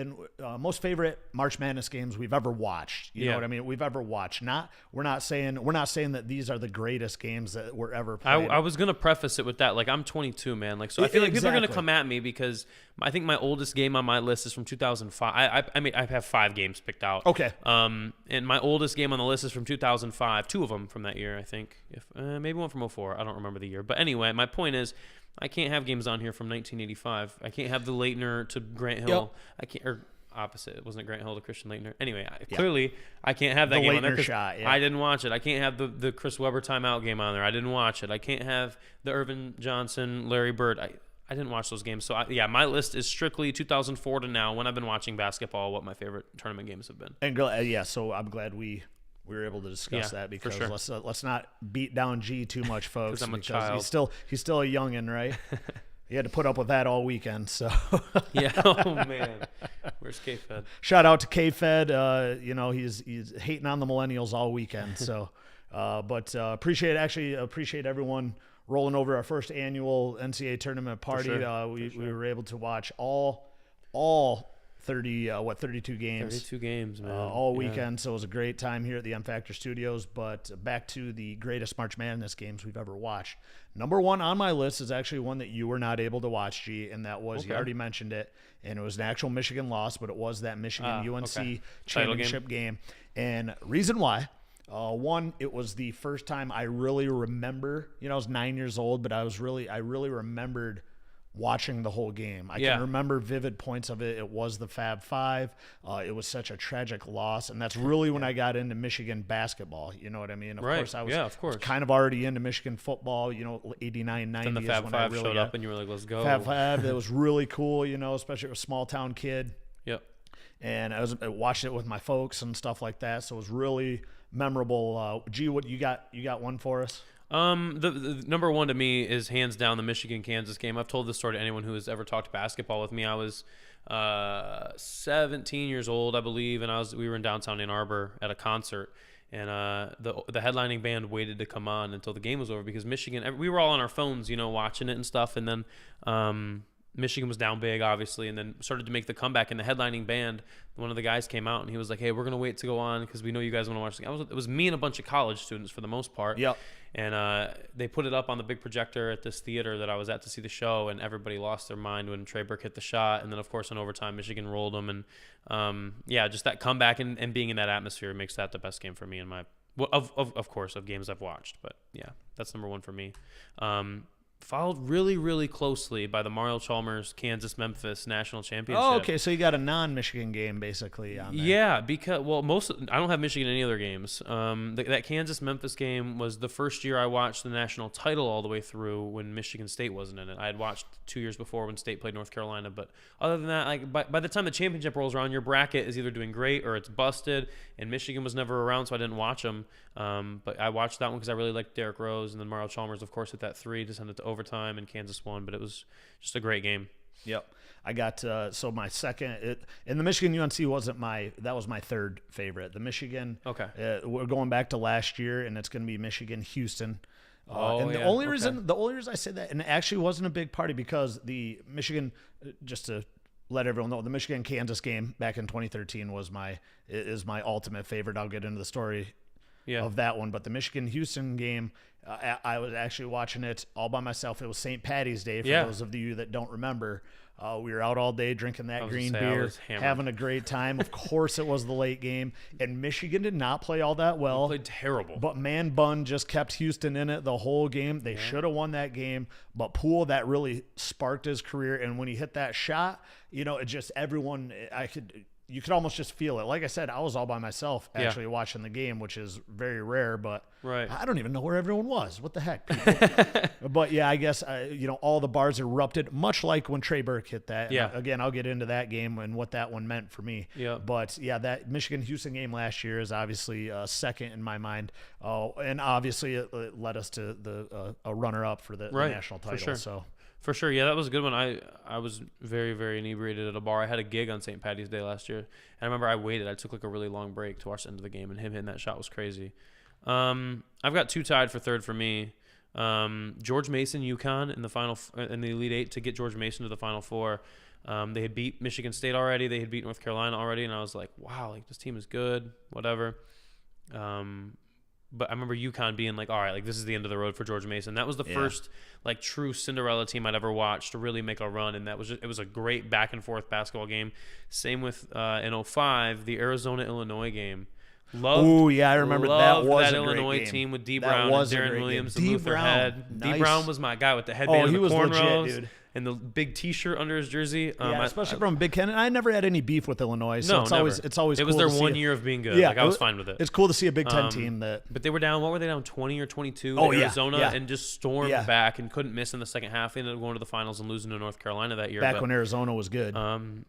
March Madness games we've ever watched. You know what I mean? We've ever watched. We're not saying that these are the greatest games that were ever played. I was gonna preface it with that. Like, I'm 22, man. Like, so I feel like people are gonna come at me because I think my oldest game on my list is from 2005. I mean, I have 5 games picked out. Okay. And my oldest game on the list is from 2005. 2 of them from that year, I think. Maybe one from 04. I don't remember the year. But anyway, my point is, I can't have games on here from 1985. I can't have the Leitner to Grant Hill. I can't, or opposite. It wasn't Grant Hill to Christian Leitner. Anyway, clearly I can't have that the game Leitner on there because shot, I didn't watch it. I can't have the Chris Webber timeout game on there. I didn't watch it. I can't have the Irvin Johnson, Larry Bird. I didn't watch those games. So, my list is strictly 2004 to now when I've been watching basketball, what my favorite tournament games have been. And so I'm glad we're we were able to discuss Yeah, that for because sure. let's not beat down G too much, folks. 'Cause I'm a because child. he's still a youngin', right? He had to put up with that all weekend. So Yeah. Oh man. Where's K-Fed? shout out to K-Fed. He's hating on the millennials all weekend. So, but appreciate everyone rolling over our first annual NCAA tournament party. sure. We were able to watch all 32 games. 32 games, man. All Yeah. weekend, so it was a great time here at the M Factor Studios. But back to the greatest March Madness games we've ever watched. Number one on my list is actually one that you were not able to watch, G, and that was, you already mentioned it, and it was an actual Michigan loss, but it was that Michigan-UNC championship game. And reason why, one, it was the first time I really remember, I was 9 years old, but I really remembered watching the whole game. I can remember vivid points of it. It was the Fab Five. It was such a tragic loss, and that's really when I got into Michigan basketball. You know what I mean? Of course, I was kind of already into Michigan football. 89, 90 Then the is Fab when Five I really showed got up, and you were like, "Let's go." Fab Five. It was really cool. Especially a small town kid. Yep. And I watched it with my folks and stuff like that. So it was really memorable. G, what you got? You got one for us? The number one to me is hands down the Michigan-Kansas game. I've told this story to anyone who has ever talked basketball with me. I was 17 years old, I believe, and we were in downtown Ann Arbor at a concert, and the headlining band waited to come on until the game was over because Michigan. We were all on our phones, watching it and stuff, and then Michigan was down big, obviously, and then started to make the comeback. And the headlining band, one of the guys came out and he was like, "Hey, we're gonna wait to go on because we know you guys want to watch the game." It was me and a bunch of college students for the most part. Yep. And they put it up on the big projector at this theater that I was at to see the show, and everybody lost their mind when Trey Burke hit the shot. And then, of course, in overtime, Michigan rolled them. And just that comeback and being in that atmosphere makes that the best game for me. Of course, of games I've watched. But yeah, that's number one for me. Followed really, really closely by the Mario Chalmers Kansas-Memphis National Championship. Oh, okay. So you got a non-Michigan game basically on there. Yeah, because I don't have Michigan in any other games. That Kansas-Memphis game was the first year I watched the national title all the way through when Michigan State wasn't in it. I had watched 2 years before when State played North Carolina, but other than that, by the time the championship rolls around, your bracket is either doing great or it's busted. And Michigan was never around, so I didn't watch them. But I watched that one because I really liked Derrick Rose, and then Mario Chalmers, of course, hit that three to send it to overtime, and Kansas won. But it was just a great game. Yep. I got so my second and the Michigan UNC that was my third favorite. The Michigan. Okay. We're going back to last year, and it's going to be Michigan Houston. The only reason I say that, and it actually wasn't a big party because the Michigan, just to let everyone know, the Michigan Kansas game back in 2013 is my ultimate favorite. I'll get into the story of that one, but the Michigan Houston game, I was actually watching it all by myself. It was St. Patty's Day for those of you that don't remember. We were out all day drinking that green beer, having a great time. Of course, it was the late game, and Michigan did not play all that well. They played terrible. But Man Bun just kept Houston in it the whole game. They should have won that game, but Poole, that really sparked his career. And when he hit that shot, it just you could almost just feel it. Like I said, I was all by myself actually watching the game, which is very rare, but I don't even know where everyone was. What the heck, people? But yeah, I guess, all the bars erupted, much like when Trey Burke hit that. Yeah. Again, I'll get into that game and what that one meant for me. Yeah. But yeah, that Michigan-Houston game last year is obviously second in my mind. And obviously it led us to a runner-up for the national title. For sure. So. For sure, yeah, that was a good one. I was very, very inebriated at a bar. I had a gig on St. Patty's Day last year, and I remember I waited. I took a really long break to watch the end of the game, and him hitting that shot was crazy. I've got two tied for third for me. George Mason, UConn in the Elite Eight to get George Mason to the Final Four. They had beat Michigan State already. They had beat North Carolina already, and I was like, wow, this team is good. Whatever. But I remember UConn being like, all right, this is the end of the road for George Mason. That was the first true Cinderella team I'd ever watched to really make a run, and it was a great back and forth basketball game. Same with in 05, the Arizona-Illinois game. Oh yeah, I remember that was that a great Illinois game. team with D Brown and Darren Williams and Luther Head. Nice. D Brown was my guy with the headband and the he was cornrows. legit, dude. and the big T-shirt under his jersey. Especially from Big Ken. I never had any beef with Illinois, so it's never. always it cool was their to see 1 it. year of being good. Yeah, Like I was fine with it. It's cool to see a Big Ten team that. But they were down. What were they down? 20 or 22 Oh, in yeah, Arizona, yeah. and just stormed Yeah. back and couldn't miss in the second half. They ended up going to the finals and losing to North Carolina that year. Back when Arizona was good.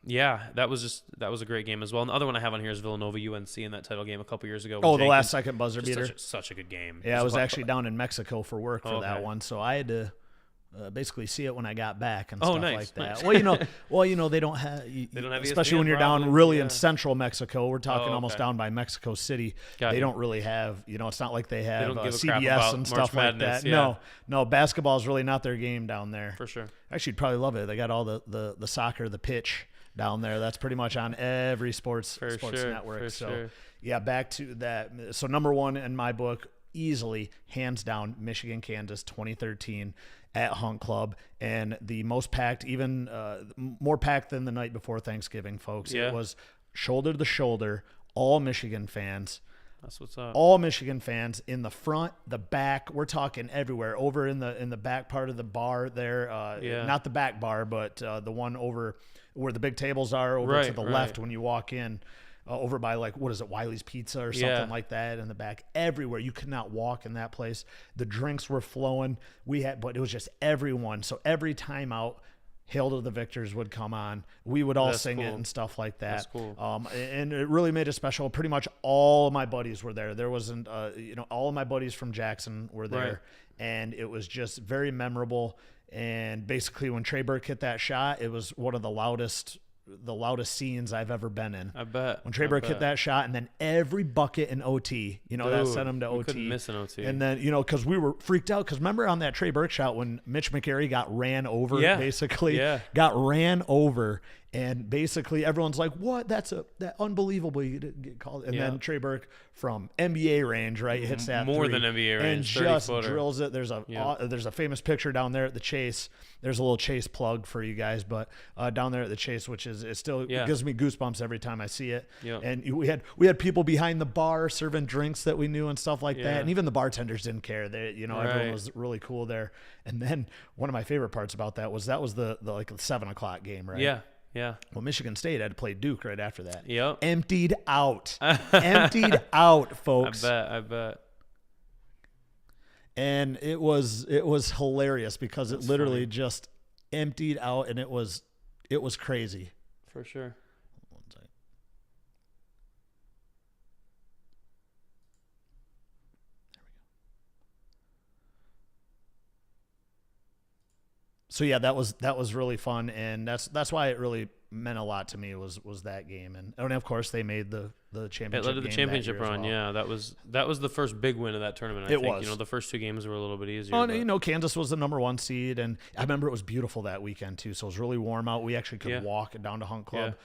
Yeah, that was a great game as well. And the other one I have on here is Villanova UNC in that title game a couple years ago. with the Jenkins. last second buzzer Just beater. such a good game. Yeah, I was actually down in Mexico for work for that Okay. one, so I had to basically see it when I got back and Oh, stuff nice, like that. nice. Well, they don't have. They don't have especially ESPN when you're down probably, really yeah. in central Mexico. We're talking Oh, almost okay. down by Mexico City. Got they you. don't really have. It's not like they have don't give a crap CBS about and March stuff like Madness, that. yeah. No, basketball is really not their game down there. For sure. Actually, you'd probably love it. They got all the soccer, the pitch down there. That's pretty much on every sports For sports sure, network. for So sure. yeah, back to that. So number one in my book, easily, hands down, Michigan, Kansas, 2013 at Hunt Club, and the most packed, even more packed than the night before Thanksgiving, folks. Yeah. It was shoulder to shoulder, all Michigan fans. That's what's up. All Michigan fans in the front, the back. We're talking everywhere. Over in the back part of the bar there, Yeah. not the back bar, but the one over where the big tables are, over to Right, the right. left when you walk in, over by what is it, Wiley's Pizza or something Yeah. like that in the back. Everywhere, you could not walk in that place. The drinks were flowing. But it was just everyone. So every time out, Hail to the Victors would come on. We would all That's sing it cool. and stuff like that. That's cool. And it really made it special. Pretty much all of my buddies were there. There wasn't, all of my buddies from Jackson were there. Right. And it was just very memorable. And basically when Trey Burke hit that shot, it was one of the loudest scenes I've ever been in. I bet. When Trey Burke hit that shot, and then every bucket in OT, that Dude, sent him to we OT. couldn't miss an OT. And then, because we were freaked out. Because remember on that Trey Burke shot when Mitch McCary got ran over, Yeah. basically? Yeah. Got ran over. And basically everyone's like, what? That unbelievable. You didn't get called. And Yeah. then Trey Burke from NBA range, right? Hits that More three than NBA and range, just 30-footer. drills it. There's a famous picture down there at the Chase. There's a little Chase plug for you guys, but down there at the Chase, which is it still Yeah. gives me goosebumps every time I see it. Yeah. And we had people behind the bar serving drinks that we knew and stuff like Yeah. that. And even the bartenders didn't care. They, everyone Right. was really cool there. And then one of my favorite parts about that was the 7:00 game, right? Yeah. Yeah. Well, Michigan State had to play Duke right after that. Yep. Emptied out. Emptied out, folks. I bet. And it was hilarious because it literally funny. just emptied out, and it was crazy. For sure. One second. So yeah, that was really fun, and that's why it really meant a lot to me was that game, and of course they made the championship. It led to the game championship that year as run. well. Yeah, that was the first big win of that tournament. I It think. was. The first two games were a little bit easier. Oh, but- and, Kansas was the number 1 seed, and I remember it was beautiful that weekend too. So it was really warm out. We actually could Yeah. walk down to Hunt Club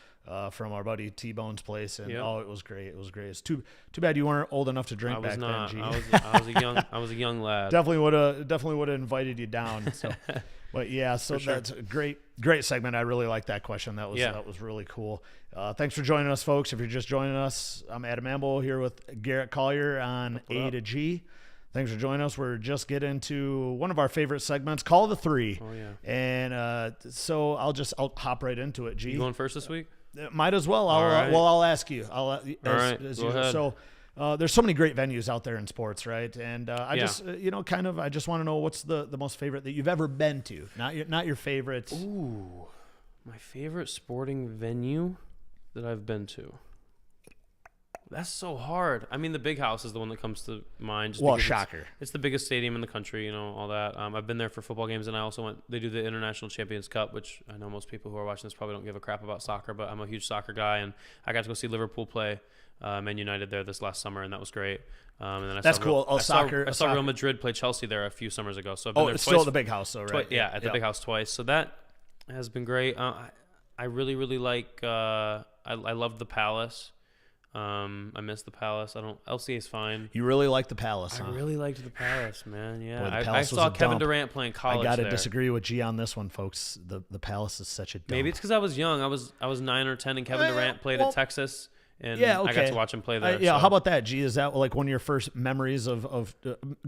from our buddy T-Bone's place, and Yeah. it was great. It was great. It's too bad you weren't old enough to drink I was back not. then. G. I was a young lad. definitely would have invited you down. So, but yeah, so sure. that's a great segment. I really like that question. That was really cool. Thanks for joining us, folks. If you're just joining us, I'm Adam Amble here with Garrett Collier on A to G. Thanks for joining us. We're just getting into one of our favorite segments, Call of the Three. Oh yeah. And so I'll hop right into it. G, You going first this week? might as well. All right. I'll ask you. As right, go usual. ahead. So there's so many great venues out there in sports, right? And I Yeah. just I just want to know what's the most favorite that you've ever been to. Not your favorites. Ooh, my favorite sporting venue that I've been to. That's so hard. I mean, the Big House is the one that comes to mind. Just Well, because shocker. It's the biggest stadium in the country, all that. I've been there for football games, and I also went. They do the International Champions Cup, which I know most people who are watching this probably don't give a crap about soccer, but I'm a huge soccer guy, and I got to go see Liverpool play Man United there this last summer, and that was great. And then That's cool. I saw Soccer. Real Madrid play Chelsea there a few summers ago, so I've been Oh, there it's twice. still at the Big House, though, right? At the Big House twice. So that has been great. I really, really like. I loved the Palace. I miss the Palace. LCA's fine. You really like the Palace, huh? I really liked the Palace, man. Yeah, Boy, the I Palace was saw a Kevin dump. Durant playing college. I got to there. disagree with G on this one, folks. The Palace is such a dump. Maybe it's because I was young. I was 9 or 10, and Kevin Durant played well- at Texas, And Yeah, I got okay. to watch him play there. Yeah, so. how about that, G? Is that like one of your first memories of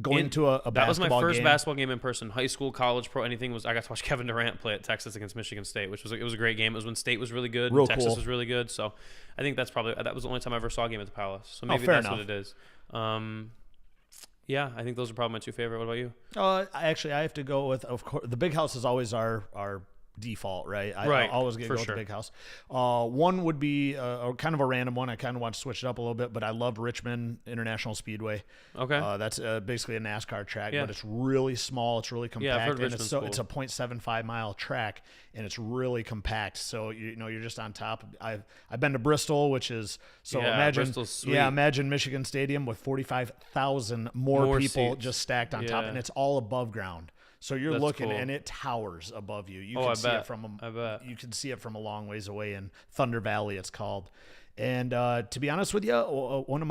going to a basketball game? That was my first basketball game in person. High school, college, pro, anything was. I got to watch Kevin Durant play at Texas against Michigan State, which was it was a great game. It was when State was really good, Real and Texas cool. was really good. So I think that was the only time I ever saw a game at the Palace. So maybe fair that's enough. what it is. Yeah, I think those are probably my two favorite. What about you? Actually, I have to go with, of course, the Big House is always our default, right? Right, I always get for go with sure. the Big House. One would be a kind of a random one. I kind of want to switch it up a little bit, but I love Richmond International Speedway. Okay. That's basically a NASCAR track, Yeah. but it's really small. It's really compact, Yeah, I've heard and it's Richmond's it's a 0.75 mile track, and it's really compact. So you're just on top. I've been to Bristol, which is Yeah, imagine Bristol's sweet. imagine Michigan Stadium with 45,000 more people seats. just stacked on top, Yeah. and it's all above ground. So you're That's looking, cool. and it towers above you. You Oh, can I see bet. it from I bet. you can see it from a long ways away in Thunder Valley. It's called. And to be honest with you, one of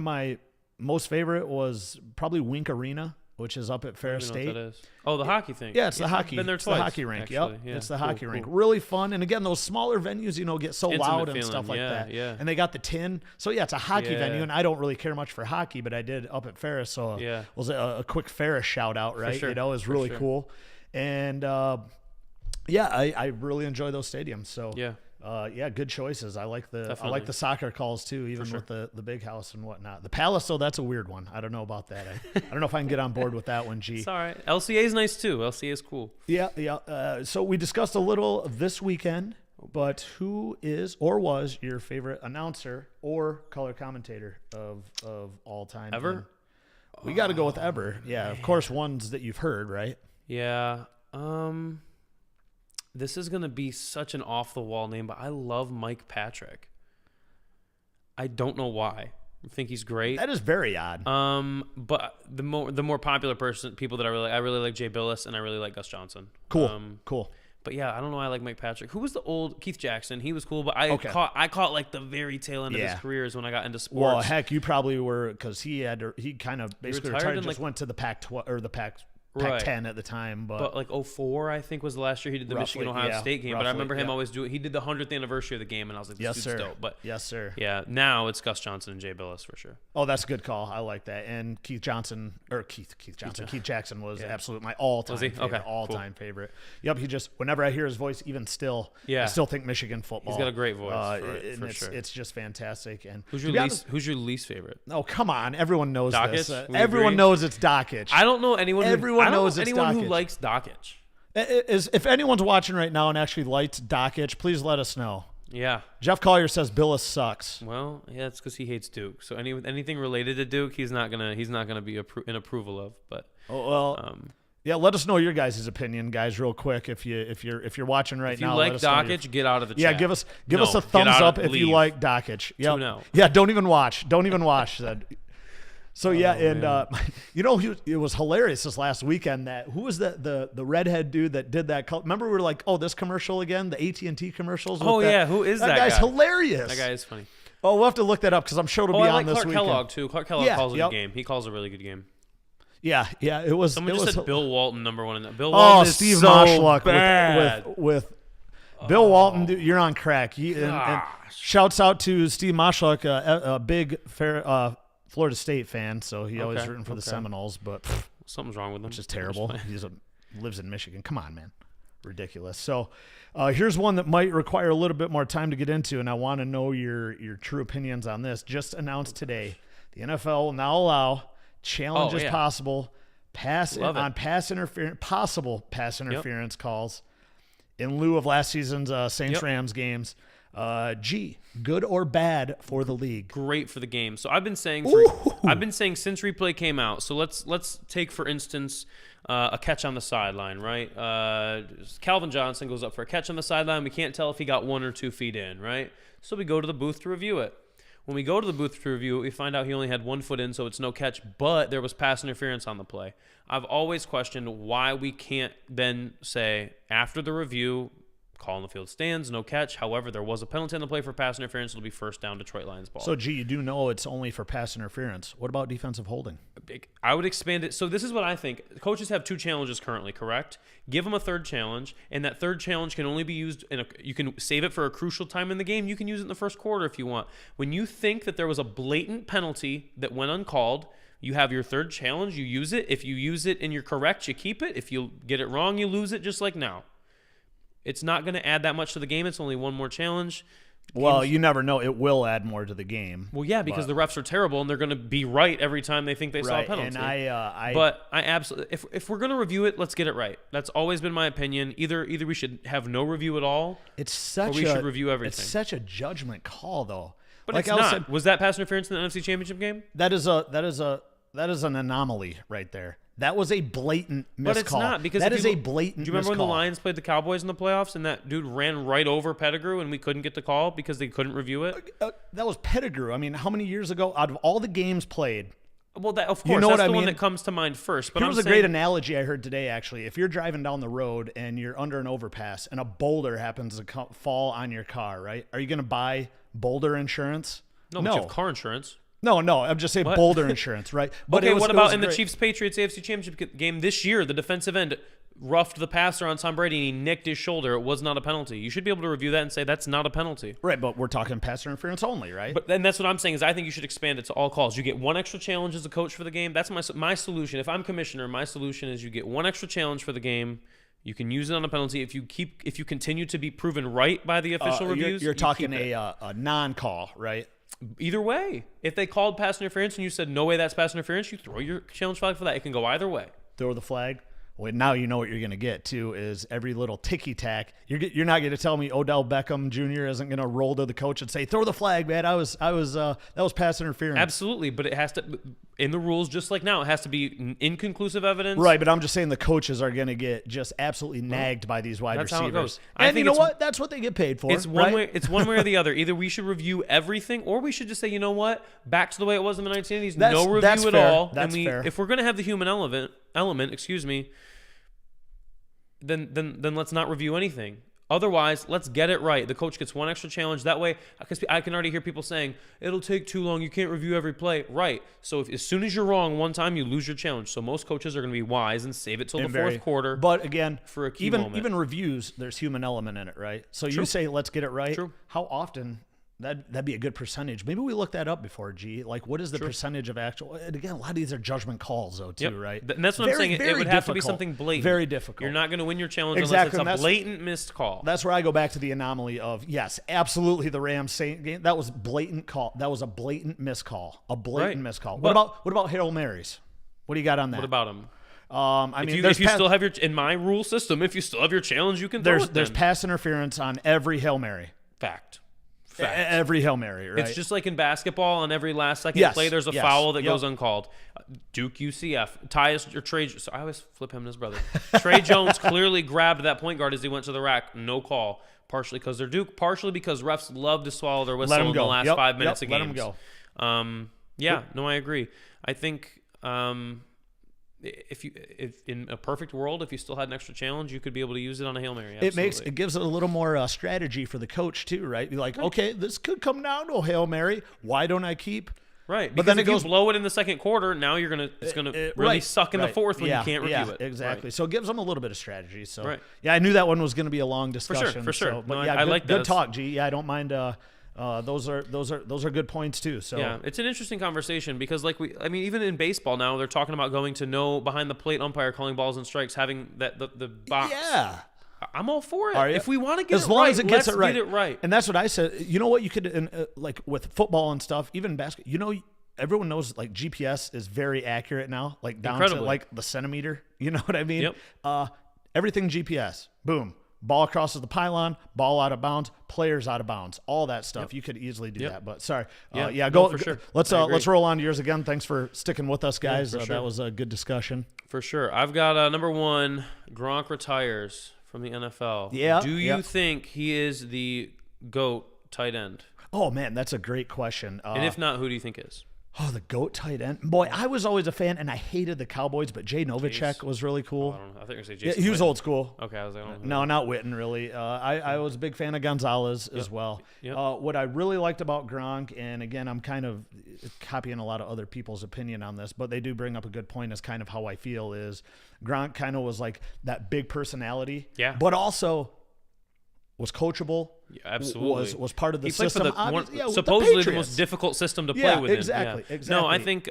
my most favorite was probably Wink Arena, which is up at Ferris I don't even State. know what that is. Oh, the hockey thing. Yeah, it's the hockey. I've been there It's twice. the hockey rink. Actually. Yep, Yeah, it's the cool, hockey rink. cool. Really fun. And again, those smaller venues, get so Intimate loud and feeling. stuff like Yeah, that. yeah. And they got the tin. So yeah, it's a hockey Yeah. venue, and I don't really care much for hockey, but I did up at Ferris. So Yeah. it was a quick Ferris shout out, right? sure, It was for really sure. cool. And yeah, I really enjoy those stadiums. So Yeah. good choices. I like the Definitely. soccer calls too, even with the Big House and whatnot. The Palace, though, that's a weird one. I don't know about that. I don't know if I can get on board with that one, G. It's all right. LCA is nice too. LCA is cool. Yeah. So we discussed a little this weekend, but who is or was your favorite announcer or color commentator of all time? Ever? And we got to go with ever. Yeah, of course, ones that you've heard, right? Yeah. This is gonna be such an off the wall name, but I love Mike Patrick. I don't know why. I think he's great. That is very odd. But the more popular people that I really like Jay Billis and I really like Gus Johnson. Cool. Cool. But yeah, I don't know why I like Mike Patrick. Who was the old Keith Jackson? He was cool, but I Okay. caught like the very tail end of Yeah. his career is when I got into sports. Well, heck, you probably were because he kind of basically retired retired, in, just like- went to the Pac-12 or the Pac Right. 10 at the time, but But like 04, I think was the last year he did the Roughly, Michigan Ohio yeah, State game. But I roughly, remember him yeah. always doing. He did the 100th anniversary of the game, and I was like, this yes, dude's sir. dope. But yes, sir. yeah, now it's Gus Johnson and Jay Billis for sure. Oh, that's a good call. I like that. And Keith Jackson was absolute my all-time Was he? favorite. Okay, All-time favorite. Yep. He just whenever I hear his voice, even still, Yeah. I still think Michigan football. He's got a great voice, and for it's, sure. It's just fantastic. And Who's to your be least? honest- Who's your least favorite? Oh, come on! Everyone knows this. Dockich? We Everyone agree? knows it's Dockich. I don't know anyone. Everyone I don't knows know it's anyone who Dockich. likes Dockich. If anyone's watching right now and actually likes Dockich, please let us know. Yeah. Jeff Collier says Billis sucks. Well, yeah, it's because he hates Duke. So anything related to Duke, he's not gonna be in approval of. But Oh, well, yeah. Let us know your guys' opinion, guys, real quick. If you're watching right if you now, like let us know your- Dockich, get out of the Yeah, chat. give us No, a get thumbs out up of- if you leave. like Dockich. Yep. Tune out. Yeah, don't even watch. Don't even watch that. So yeah, and it was hilarious this last weekend. That who was the redhead dude that did that? Remember we were like, oh, this commercial again, the AT&T commercials. with Oh, that- yeah, who is that guy's guy? hilarious. That guy is funny. Oh, we'll have to look that up because I'm sure it'll Oh, be I on like this Clark weekend. Kellogg too. Clark Kellogg Yeah, calls a yep. good game. He calls a really good game. Yeah, it was. Someone it just was, said Bill Walton #1 in that. Bill Oh, Walton is Steve so Moshluck bad. with Bill Walton. Dude, you're on crack. And Gosh. shouts out to Steve Moshluck, a big Florida State fan, so he always rooting for the Seminoles, but Something's wrong with him. just terrible. He lives in Michigan. Come on, man. Ridiculous. So here's one that might require a little bit more time to get into, and I want to know your true opinions on this. Just announced today, the NFL will now allow challenges possible possible pass interference calls in lieu of last season's Saints-Rams games. Good or bad for the league? Great for the game. So I've been saying since replay came out. So let's take for instance a catch on the sideline, right? Calvin Johnson goes up for a catch on the sideline. We can't tell if he got 1 or 2 feet in, right? So we go to the booth to review it. When we go to the booth to review it, we find out he only had 1 foot in, so it's no catch, but there was pass interference on the play. I've always questioned why we can't then say after the review, call in the field stands, no catch. However, there was a penalty on the play for pass interference. It'll be first down, Detroit Lions ball. So, you do know it's only for pass interference. What about defensive holding? I would expand it. So this is what I think. Coaches have 2 challenges currently, correct? Give them a 3rd challenge, and that 3rd challenge can only be used you can save it for a crucial time in the game. You can use it in the first quarter if you want. When you think that there was a blatant penalty that went uncalled, you have your 3rd challenge, you use it. If you use it and you're correct, you keep it. If you get it wrong, you lose it, just like now. It's not going to add that much to the game. It's only one more challenge. Well, you never know. It will add more to the game. Well, yeah, because the refs are terrible and they're going to be right every time they think they saw a penalty. And I absolutely, if we're going to review it, let's get it right. That's always been my opinion. Either we should have no review at all, or we should review everything. It's such a judgment call, though. But like it's not. Was that pass interference in the NFC Championship game? That is an anomaly right there. That was a blatant miscall. But it's not, because that is a blatant miscall. Do you remember when the Lions played the Cowboys in the playoffs and that dude ran right over Pettigrew and we couldn't get the call because they couldn't review it? That was Pettigrew. I mean, how many years ago, out of all the games played? Well, of course, that's the one that comes to mind first. But Here was a great analogy I heard today, actually. If you're driving down the road and you're under an overpass and a boulder happens to fall on your car, right? Are you going to buy boulder insurance? No, but you have car insurance. No, I'm just saying boulder insurance, right? But okay, what about in the Chiefs-Patriots AFC Championship game this year? The defensive end roughed the passer on Tom Brady and he nicked his shoulder. It was not a penalty. You should be able to review that and say that's not a penalty. Right, but we're talking passer interference only, right? But then that's what I'm saying is I think you should expand it to all calls. You get 1 extra challenge as a coach for the game. That's my solution. If I'm commissioner, my solution is you get 1 extra challenge for the game. You can use it on a penalty if you continue to be proven right by the official reviews. You're talking a non-call, right? Either way, if they called pass interference and you said no way that's pass interference, you throw your challenge flag for that. It can go either way. Throw the flag. Well, now you know what you're going to get too is every little ticky tack. You're not going to tell me Odell Beckham Jr. isn't going to roll to the coach and say, "Throw the flag, man. That was pass interference." Absolutely, but it has to in the rules just like now. It has to be inconclusive evidence. Right, but I'm just saying the coaches are going to get just absolutely nagged by these wide receivers. How it goes. And you know what? That's what they get paid for. It's one way. It's one way or the other. Either we should review everything, or we should just say, you know what, back to the way it was in the 1980s. No review at all. That's fair. If we're going to have the human element, excuse me. Then let's not review anything. Otherwise, let's get it right. The coach gets 1 extra challenge. That way, because I can already hear people saying, it'll take too long. You can't review every play. Right. So as soon as you're wrong one time, you lose your challenge. So most coaches are going to be wise and save it till the fourth quarter. But again, for a key moment. Even reviews, there's human element in it, right? So you say, let's get it right. True. How often? That'd be a good percentage. Maybe we look that up before, G. Like, what is the percentage of actual? And again, a lot of these are judgment calls, though, too, right? And that's what I'm saying. It would have to be something blatant. Very difficult. You're not going to win your challenge unless it's a blatant missed call. That's where I go back to the anomaly of, yes, absolutely, the Rams Saint game. That was blatant call. That was a blatant miscall. A blatant miscall. What about Hail Marys? What do you got on that? What about them? If you still have in my rule system, if you still have your challenge, you can throw it. There's pass interference on every Hail Mary. Fact. Every Hail Mary, right? It's just like in basketball. On every last second play, there's a foul that goes uncalled. Duke UCF. Trey. So I always flip him and his brother. Trey Jones clearly grabbed that point guard as he went to the rack. No call. Partially because they're Duke. Partially because refs love to swallow their whistle in the last 5 minutes of games. Let them go. I agree. I think if in a perfect world, if you still had an extra challenge, you could be able to use it on a Hail Mary. Absolutely. It gives it a little more strategy for the coach too, right? Be like, okay, this could come down to a Hail Mary. Why don't I keep? Right, but then if you blow it in the second quarter, now it's gonna really suck in the fourth when you can't review it. Exactly. Right. So it gives them a little bit of strategy. So yeah, I knew that one was going to be a long discussion. For sure. So, but I like that. Good talk, G. Yeah, I don't mind. Those are good points too. So yeah, it's an interesting conversation because even in baseball now they're talking about going to no behind the plate umpire calling balls and strikes, having the box. Yeah. I'm all for it. If we want to get as long as it gets it right. Get it right. And that's what I said. You know what you could like with football and stuff, even basketball. You know, everyone knows like GPS is very accurate now, like down to like the centimeter. You know what I mean? Yep. Everything GPS. Boom. Ball crosses the pylon, ball out of bounds, players out of bounds, all that stuff. Yep. You could easily do that, but sorry. For sure. Let's roll on to yours again. Thanks for sticking with us, guys. Sure. That was a good discussion. For sure. I've got number 1, Gronk retires from the NFL. Yeah. Do you think he is the GOAT tight end? Oh man, that's a great question. And if not, who do you think is? Oh, the GOAT tight end. Boy, I was always a fan, and I hated the Cowboys, but Jay Novacek was really cool. I don't know. I think you're going to say Yeah, Jason he was Witten. old school. Okay, I was like, I don't know. No, not Witten, really. I was a big fan of Gonzalez as well. Yep. What I really liked about Gronk, and again, I'm kind of copying a lot of other people's opinion on this, but they do bring up a good point as kind of how I feel is Gronk kind of was like that big personality, but also was coachable. Yeah, absolutely. Was part of the He played system. for with the supposedly the Patriots. most difficult system to play within. Exactly. No, I think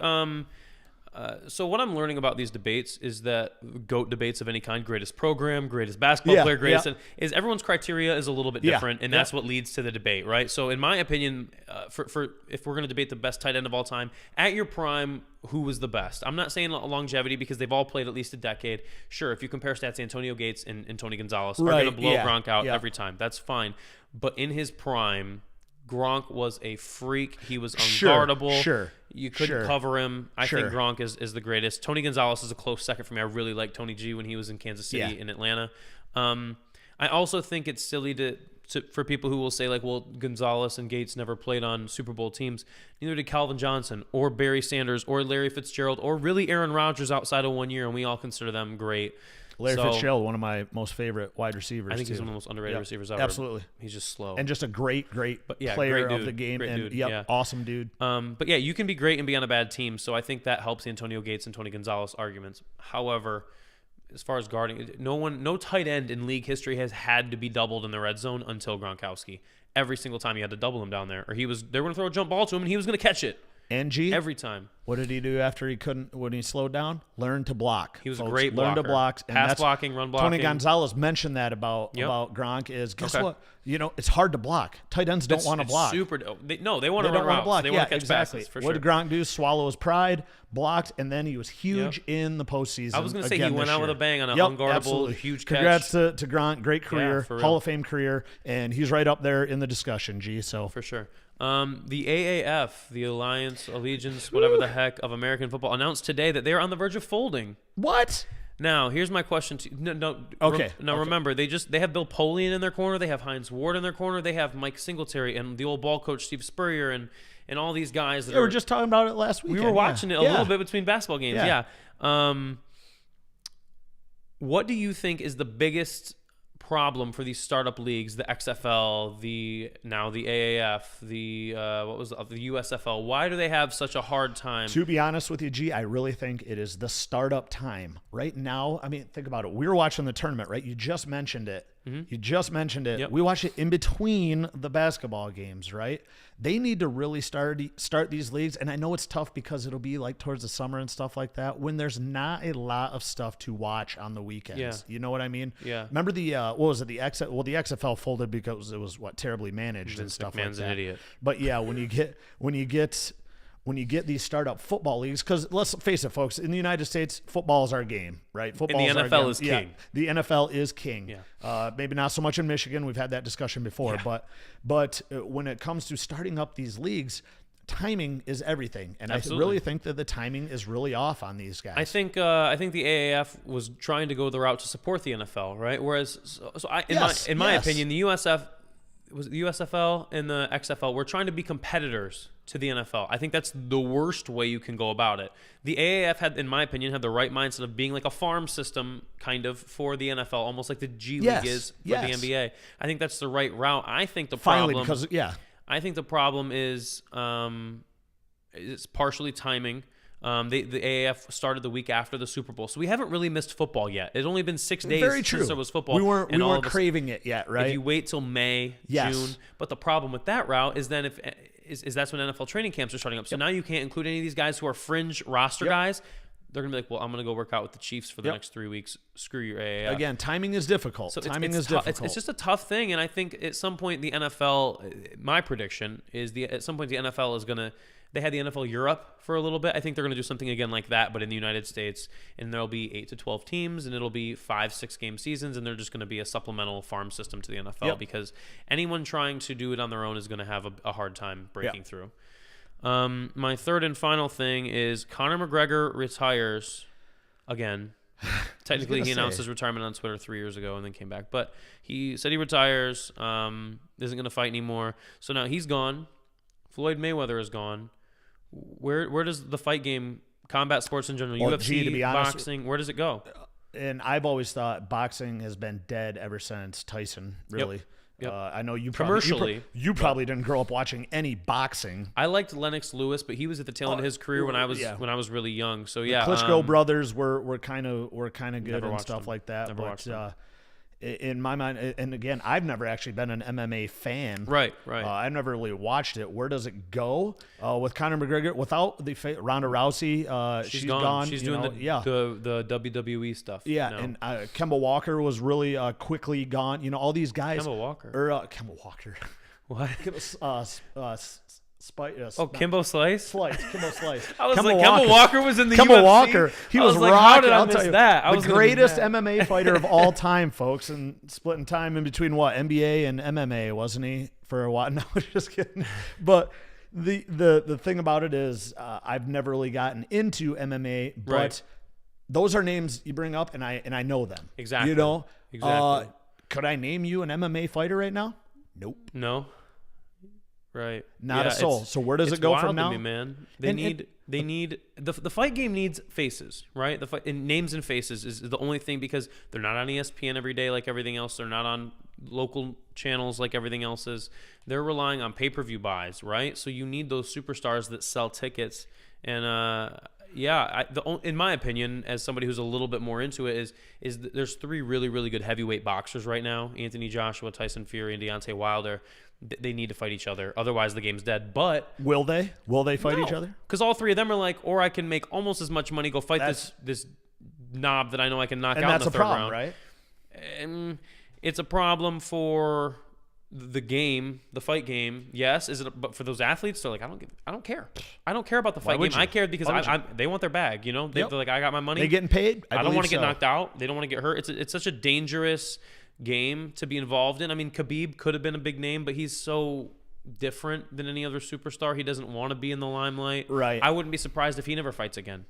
so what I'm learning about these debates is that GOAT debates of any kind, greatest program, greatest basketball player, greatest, is everyone's criteria is a little bit different, and that's what leads to the debate, right? So in my opinion, for if we're going to debate the best tight end of all time, at your prime, who was the best? I'm not saying longevity because they've all played at least a decade. Sure, if you compare stats, Antonio Gates and Tony Gonzalez are going to blow Gronk out every time. That's fine. But in his prime, Gronk was a freak. He was unguardable. Sure. You couldn't cover him. I think Gronk is the greatest. Tony Gonzalez is a close second for me. I really like Tony G when he was in Kansas City and Atlanta. I also think it's silly for people who will say, like, well, Gonzalez and Gates never played on Super Bowl teams. Neither did Calvin Johnson or Barry Sanders or Larry Fitzgerald or really Aaron Rodgers outside of 1 year, and we all consider them great. Larry Fitzgerald, one of my most favorite wide receivers. I think he's one of the most underrated receivers ever. Absolutely. He's just slow. And just a great player great dude. of the game. Great and dude. Awesome dude. But yeah, you can be great and be on a bad team. So I think that helps the Antonio Gates and Tony Gonzalez arguments. However, as far as guarding, no tight end in league history has had to be doubled in the red zone until Gronkowski. Every single time you had to double him down there, or they were going to throw a jump ball to him and he was going to catch it. And G, every time. What did he do after when he slowed down? Learn to block. He was a great blocker. Learn to block. Pass blocking, run blocking. Tony Gonzalez mentioned that about Gronk is, guess what? It's hard to block. Tight ends don't want to block. They want to run routes. Block. They want to catch passes, for sure. What did Gronk do? Swallow his pride, blocked, and then he was huge in the postseason. I was going to say he went out with a bang on an unguardable, huge catch. Congrats to Gronk. Great career. Hall of Fame career. And he's right up there in the discussion, G. So for sure. The AAF, the Allegiance, whatever the heck, of American Football, announced today that they are on the verge of folding. What? Now, here's my question to you. Remember, they have Bill Polian in their corner. They have Hines Ward in their corner. They have Mike Singletary and the old ball coach Steve Spurrier and all these guys. We were just talking about it last week. We were watching it a little bit between basketball games. What do you think is the biggest problem for these startup leagues, the XFL, the AAF, the USFL? Why do they have such a hard time? To be honest with you, G, I really think it is the startup time right now. I mean, think about it. We were watching the tournament, right? You just mentioned it. You just mentioned it. Yep. We watch it in between the basketball games, right? They need to really start these leagues. And I know it's tough because it'll be like towards the summer and stuff like that when there's not a lot of stuff to watch on the weekends. Yeah. You know what I mean? Yeah. Remember the XFL folded because it was terribly managed and stuff McMahon's like that. An idiot. But yeah, when you get these startup football leagues, because let's face it, folks, in the United States, football is our game, right? Football and the NFL is king. Yeah, the NFL is king. Yeah. Maybe not so much in Michigan. We've had that discussion before. Yeah. But when it comes to starting up these leagues, timing is everything. And I really think that the timing is really off on these guys. I think the AAF was trying to go the route to support the NFL, right? Whereas, in my opinion, the USFL and the XFL were trying to be competitors to the NFL. I think that's the worst way you can go about it. The AAF in my opinion, had the right mindset of being like a farm system kind of for the NFL, almost like the G League is for the NBA. I think that's the right route. I think the problem is it's partially timing. The AAF started the week after the Super Bowl, so we haven't really missed football yet. It's only been 6 days since there was football. We weren't craving it yet, right? If you wait till May, June, but the problem with that route is then that's when NFL training camps are starting up. So now you can't include any of these guys who are fringe roster guys. They're gonna be like, well, I'm gonna go work out with the Chiefs for the next 3 weeks. Screw your AAF. Again, timing is difficult. So difficult. It's just a tough thing, and I think at some point the NFL. My prediction is at some point the NFL is gonna. They had the NFL Europe for a little bit. I think they're going to do something again like that, but in the United States. And there'll be 8 to 12 teams, and it'll be 5-6 game seasons, and they're just going to be a supplemental farm system to the NFL because anyone trying to do it on their own is going to have a hard time breaking through. My third and final thing is Conor McGregor retires again. Technically, he announced his retirement on Twitter 3 years ago and then came back. But he said he retires, isn't going to fight anymore. So now he's gone. Floyd Mayweather is gone. Where does the fight game, combat sports in general, Well, UFC, gee, to be honest, boxing, where does it go? And I've always thought boxing has been dead ever since Tyson, really. Yep. I know you Commercially, you probably didn't grow up watching any boxing. I liked Lennox Lewis, but he was at the tail end of his career when I was yeah. when I was really young. So yeah, Klitschko brothers were kind of good Never and watched stuff them. like that. Never watched them. In my mind, and again, I've never actually been an MMA fan. Right. I've never really watched it. Where does it go with Conor McGregor? Without the Ronda Rousey, she's gone. She's you doing know, the WWE stuff. Yeah, now. and Kemba Walker was really quickly gone. You know, all these guys. Kemba Walker. Kemba Walker. What? Kimbo Slice? Kimbo Slice. I was Kemba like, Walker. Kemba Walker was in the Kemba UFC? Walker. He was like, rocking. how did I I'll miss tell you, that? I was the gonna be greatest mad. MMA fighter of all time, folks, and splitting time in between NBA and MMA, wasn't he? For a while. No, just kidding. But the thing about it is, I've never really gotten into MMA, but Right. those are names you bring up, and I know them. Exactly. You know. Exactly. Could I name you an MMA fighter right now? Nope. No. Right. Not Yeah, a soul. it's- So where does it's it go wild from to now? me, man. They And- need the fight game needs faces, right? The fight and names and faces is the only thing, because they're not on ESPN every day like everything else. They're not on local channels like everything else is. They're relying on pay-per-view buys, right? So you need those superstars that sell tickets. And in my opinion, as somebody who's a little bit more into it, is there's three really, really good heavyweight boxers right now: Anthony Joshua, Tyson Fury, and Deontay Wilder. They need to fight each other, otherwise the game's dead. But Will they? Will they fight each other? because all three of them are like, or I can make almost as much money, go fight this knob that I know I can knock And out that's in a the third problem, round. right? And it's a problem for the game, the fight game. Yes, is it? But for those athletes, they're like, I don't care. I don't care about the fight would game. you? I care because Why would they want their bag. You know, they're like, I got my money. They getting paid? I don't believe want to get so. knocked out. They don't want to get hurt. It's such a dangerous game to be involved in. I mean, Khabib could have been a big name, but he's so different than any other superstar. He doesn't want to be in the limelight. Right. I wouldn't be surprised if he never fights again.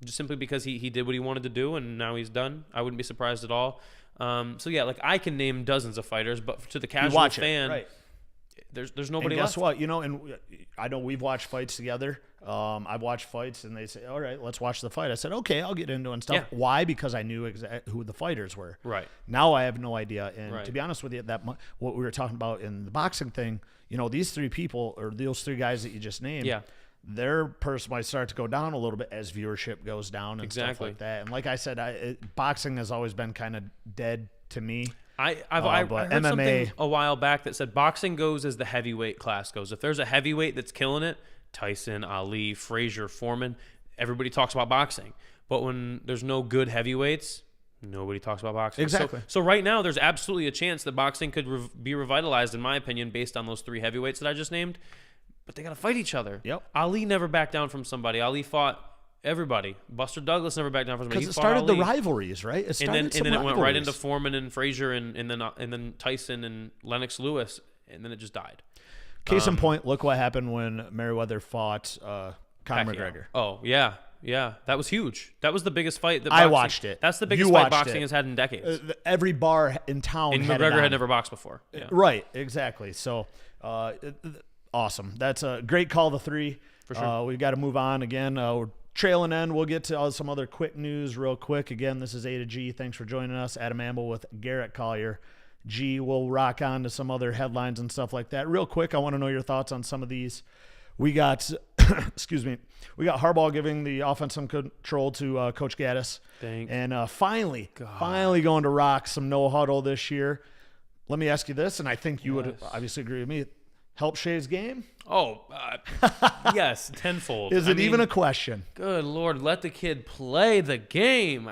Just simply because he did what he wanted to do and now he's done. I wouldn't be surprised at all. So yeah, like I can name dozens of fighters, but to the You casual watch fan, it, right? there's nobody And guess left. what? You know, and I know we've watched fights together. I've watched fights, and they say, "All right, let's watch the fight." I said, "Okay, I'll get into it and stuff." Yeah. Why? Because I knew who the fighters were. Right. Now I have no idea. And Right. to be honest with you, what we were talking about in the boxing thing, you know, these three people or those three guys that you just named, Yeah. their purse might start to go down a little bit as viewership goes down and stuff Exactly. like that. And like I said, boxing has always been kind of dead to me. I but heard something MMA a while back that said boxing goes as the heavyweight class goes. If there's a heavyweight that's killing it, Tyson, Ali, Frazier, Foreman, everybody talks about boxing. But when there's no good heavyweights, nobody talks about boxing. Exactly. So right now, there's absolutely a chance that boxing could be revitalized, in my opinion, based on those three heavyweights that I just named. But they got to fight each other. Yep. Ali never backed down from somebody. Ali fought everybody. Buster Douglas never backed down from somebody. because He it fought started the Ali. rivalries, right? It And started then it went right into rivalries. Foreman and Frazier and then Tyson and Lennox Lewis, and then it just died. Case in point, look what happened when Mayweather fought Conor Pacquiao. McGregor. Oh yeah, that was huge. That was the biggest fight that I boxing- watched it. That's the You biggest fight watched boxing it. has had in decades. Every bar in town and had it McGregor on. had never boxed before. Yeah. Right, exactly. So, awesome. That's a great call, the three. For sure. We've got to move on again. We're trailing in. We'll get to some other quick news real quick. Again, this is A to G. Thanks for joining us. Adam Amble with Garrett Collier. G will rock on to some other headlines and stuff like that. Real quick, I want to know your thoughts on some of these. We got, excuse me, we got Harbaugh giving the offensive control to Coach Gaddis. Thank And finally going to rock some no huddle this year. Let me ask you this, and I think you would obviously agree with me. Help Shea's game? Oh, yes, tenfold. Is it even a question? Good Lord, let the kid play the game.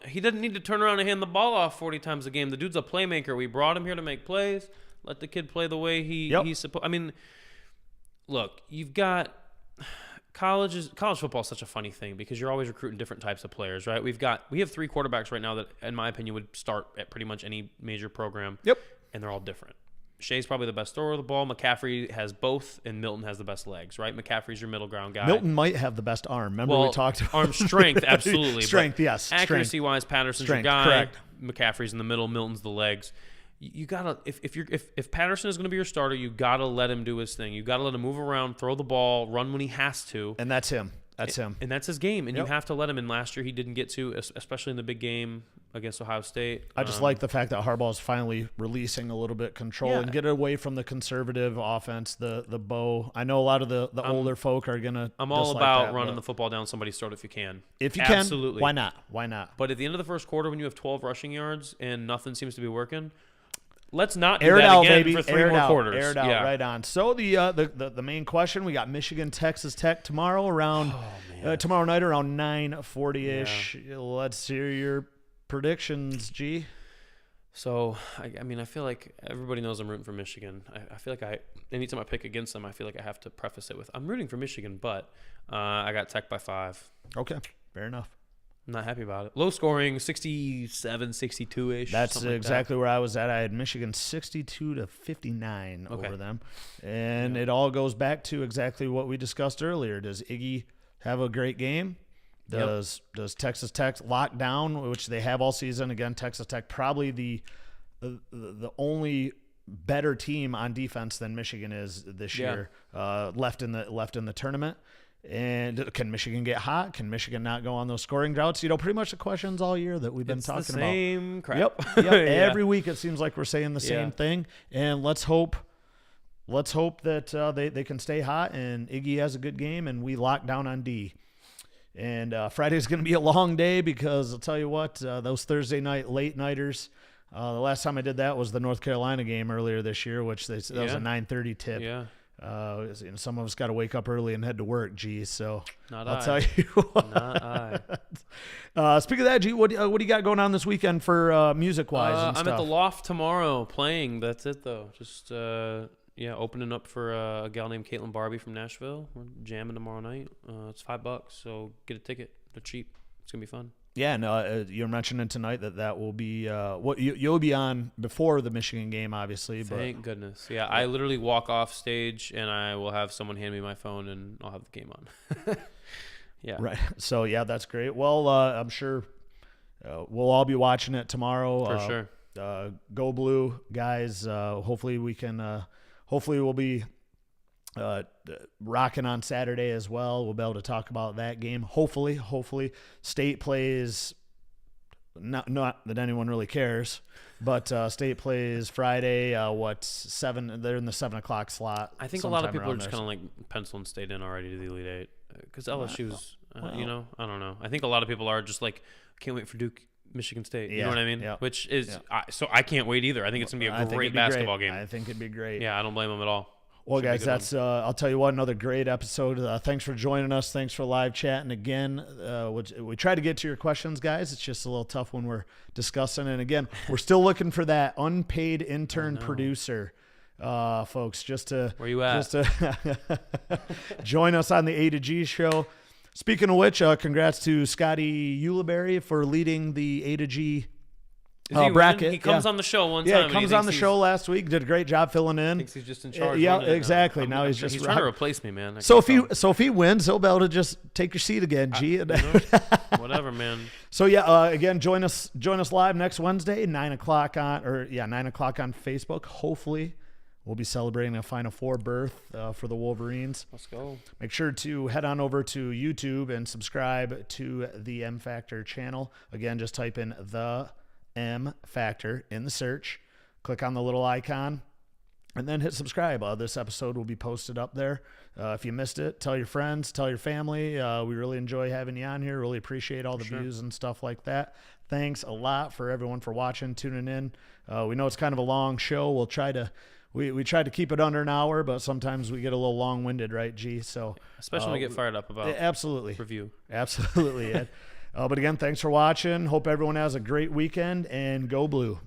He didn't need to turn around and hand the ball off 40 times a game. The dude's a playmaker. We brought him here to make plays. Let the kid play the way he's supposed. I mean, look, you've got college football is such a funny thing because you're always recruiting different types of players, right? We have three quarterbacks right now that, in my opinion, would start at pretty much any major program. Yep. And they're all different. Shea's probably the best thrower of the ball. McCaffrey has both, and Milton has the best legs, right? McCaffrey's your middle ground guy. Milton might have the best arm. Remember we talked about arm strength, absolutely. Strength, yes. Accuracy-wise, Patterson's Strength, your guy. correct. McCaffrey's in the middle. Milton's the legs. you gotta if Patterson is gonna be your starter, you gotta let him do his thing. You gotta let him move around, throw the ball, run when he has to. And that's him. And that's his game. And Yep. you have to let him. And last year he didn't get to, especially in the big game against Ohio State. I just like the fact that Harbaugh's finally releasing a little bit control Yeah. and get away from the conservative offense, the bow. I know a lot of the older folk are gonna. I'm all dislike about that, running but the football down somebody's throat if you can. if you can. Absolutely. Why not? Why not? But at the end of the first quarter, when you have 12 rushing yards and nothing seems to be working, let's not do Air it that out, again baby. for 3 Air it more out. quarters. Air it out. Yeah. Right on. So the main question, we got Michigan, Texas Tech tomorrow around tomorrow night around 9:40ish. Let's hear your predictions, G. So, I mean, I feel like everybody knows I'm rooting for Michigan. I feel like anytime I pick against them, I feel like I have to preface it with, I'm rooting for Michigan, but I got Tech by 5. Okay, fair enough. I'm not happy about it. Low scoring, 67, 62-ish. That's something like exactly where I was at. I had Michigan 62-59 Okay. over them. And it all goes back to exactly what we discussed earlier. Does Iggy have a great game? Does Texas Tech lock down, which they have all season? Again, Texas Tech probably the only better team on defense than Michigan is this year, left in the tournament. And can Michigan get hot? Can Michigan not go on those scoring droughts? Pretty much the questions all year that we've been It's talking the same about. crap. Yep. Yeah. Every week it seems like we're saying the same Yeah. thing. And let's hope that they can stay hot and Iggy has a good game and we lock down on D. And Friday's going to be a long day because I'll tell you what, those Thursday night late nighters. The last time I did that was the North Carolina game earlier this year, which that was a 9:30 tip. Yeah. Some of us got to wake up early and head to work, G. So Not I'll I. tell you what. Not I. Speaking of that, G, what do you got going on this weekend for music wise? and I'm stuff? at the Loft tomorrow playing. That's it, though. Just, opening up for a gal named Caitlin Barbie from Nashville. We're jamming tomorrow night. It's $5, so get a ticket. They're cheap. It's going to be fun. Yeah, no, you're mentioning tonight that will be what you'll be on before the Michigan game, obviously. But Thank goodness. Yeah, I literally walk off stage and I will have someone hand me my phone and I'll have the game on. Yeah. right. So yeah, that's great. Well, I'm sure we'll all be watching it tomorrow. For sure. Go Blue, guys. Hopefully we can. Hopefully we'll be rocking on Saturday as well. We'll be able to talk about that game. Hopefully State plays. Not that anyone really cares, but State plays Friday. 7? They're in the 7:00 slot. I think a lot of sometime people are around just there. kind of like penciling State in already to the Elite Eight because LSU's, I don't know. I think a lot of people are just like, can't wait for Duke, Michigan State. You know what I mean? Yeah. Which is, so I can't wait either. I think it's going to be a great basketball game. I think it'd be great. Yeah, I don't blame them at all. Well, Should be a guys, good one. that's I'll tell you what, another great episode. Thanks for joining us. Thanks for live chatting again. We try to get to your questions, guys. It's just a little tough when we're discussing. And again, we're still looking for that unpaid intern producer, folks. Just to Where you at? Just to join us on the A to G show. Speaking of which, congrats to Scotty Ulibarri for leading the A to G Is he bracket. winning? He comes Yeah. on the show one time. Yeah, and he comes on the show last week. Did a great job filling in. Thinks he's just in charge. Yeah, running it now. exactly. Now he's just he's trying to rock- replace me, man. So if he wins, he'll be able to just take your seat again, G. Whatever, man. So yeah, again, join us live next Wednesday, 9:00 on Facebook. Hopefully, we'll be celebrating a Final Four berth for the Wolverines. Let's go. Make sure to head on over to YouTube and subscribe to the M Factor channel. Again, just type in the M Factor in the search. Click on the little icon. And then hit subscribe. This episode will be posted up there. If you missed it, tell your friends, tell your family. We really enjoy having you on here. Really appreciate all the views and stuff like that. Thanks a lot for everyone for watching, tuning in. We know it's kind of a long show. We'll try to we try to keep it under an hour, but sometimes we get a little long-winded, right, G? So Especially when we get fired up about absolutely, review. absolutely. Ed. But again, thanks for watching. Hope everyone has a great weekend and go Blue.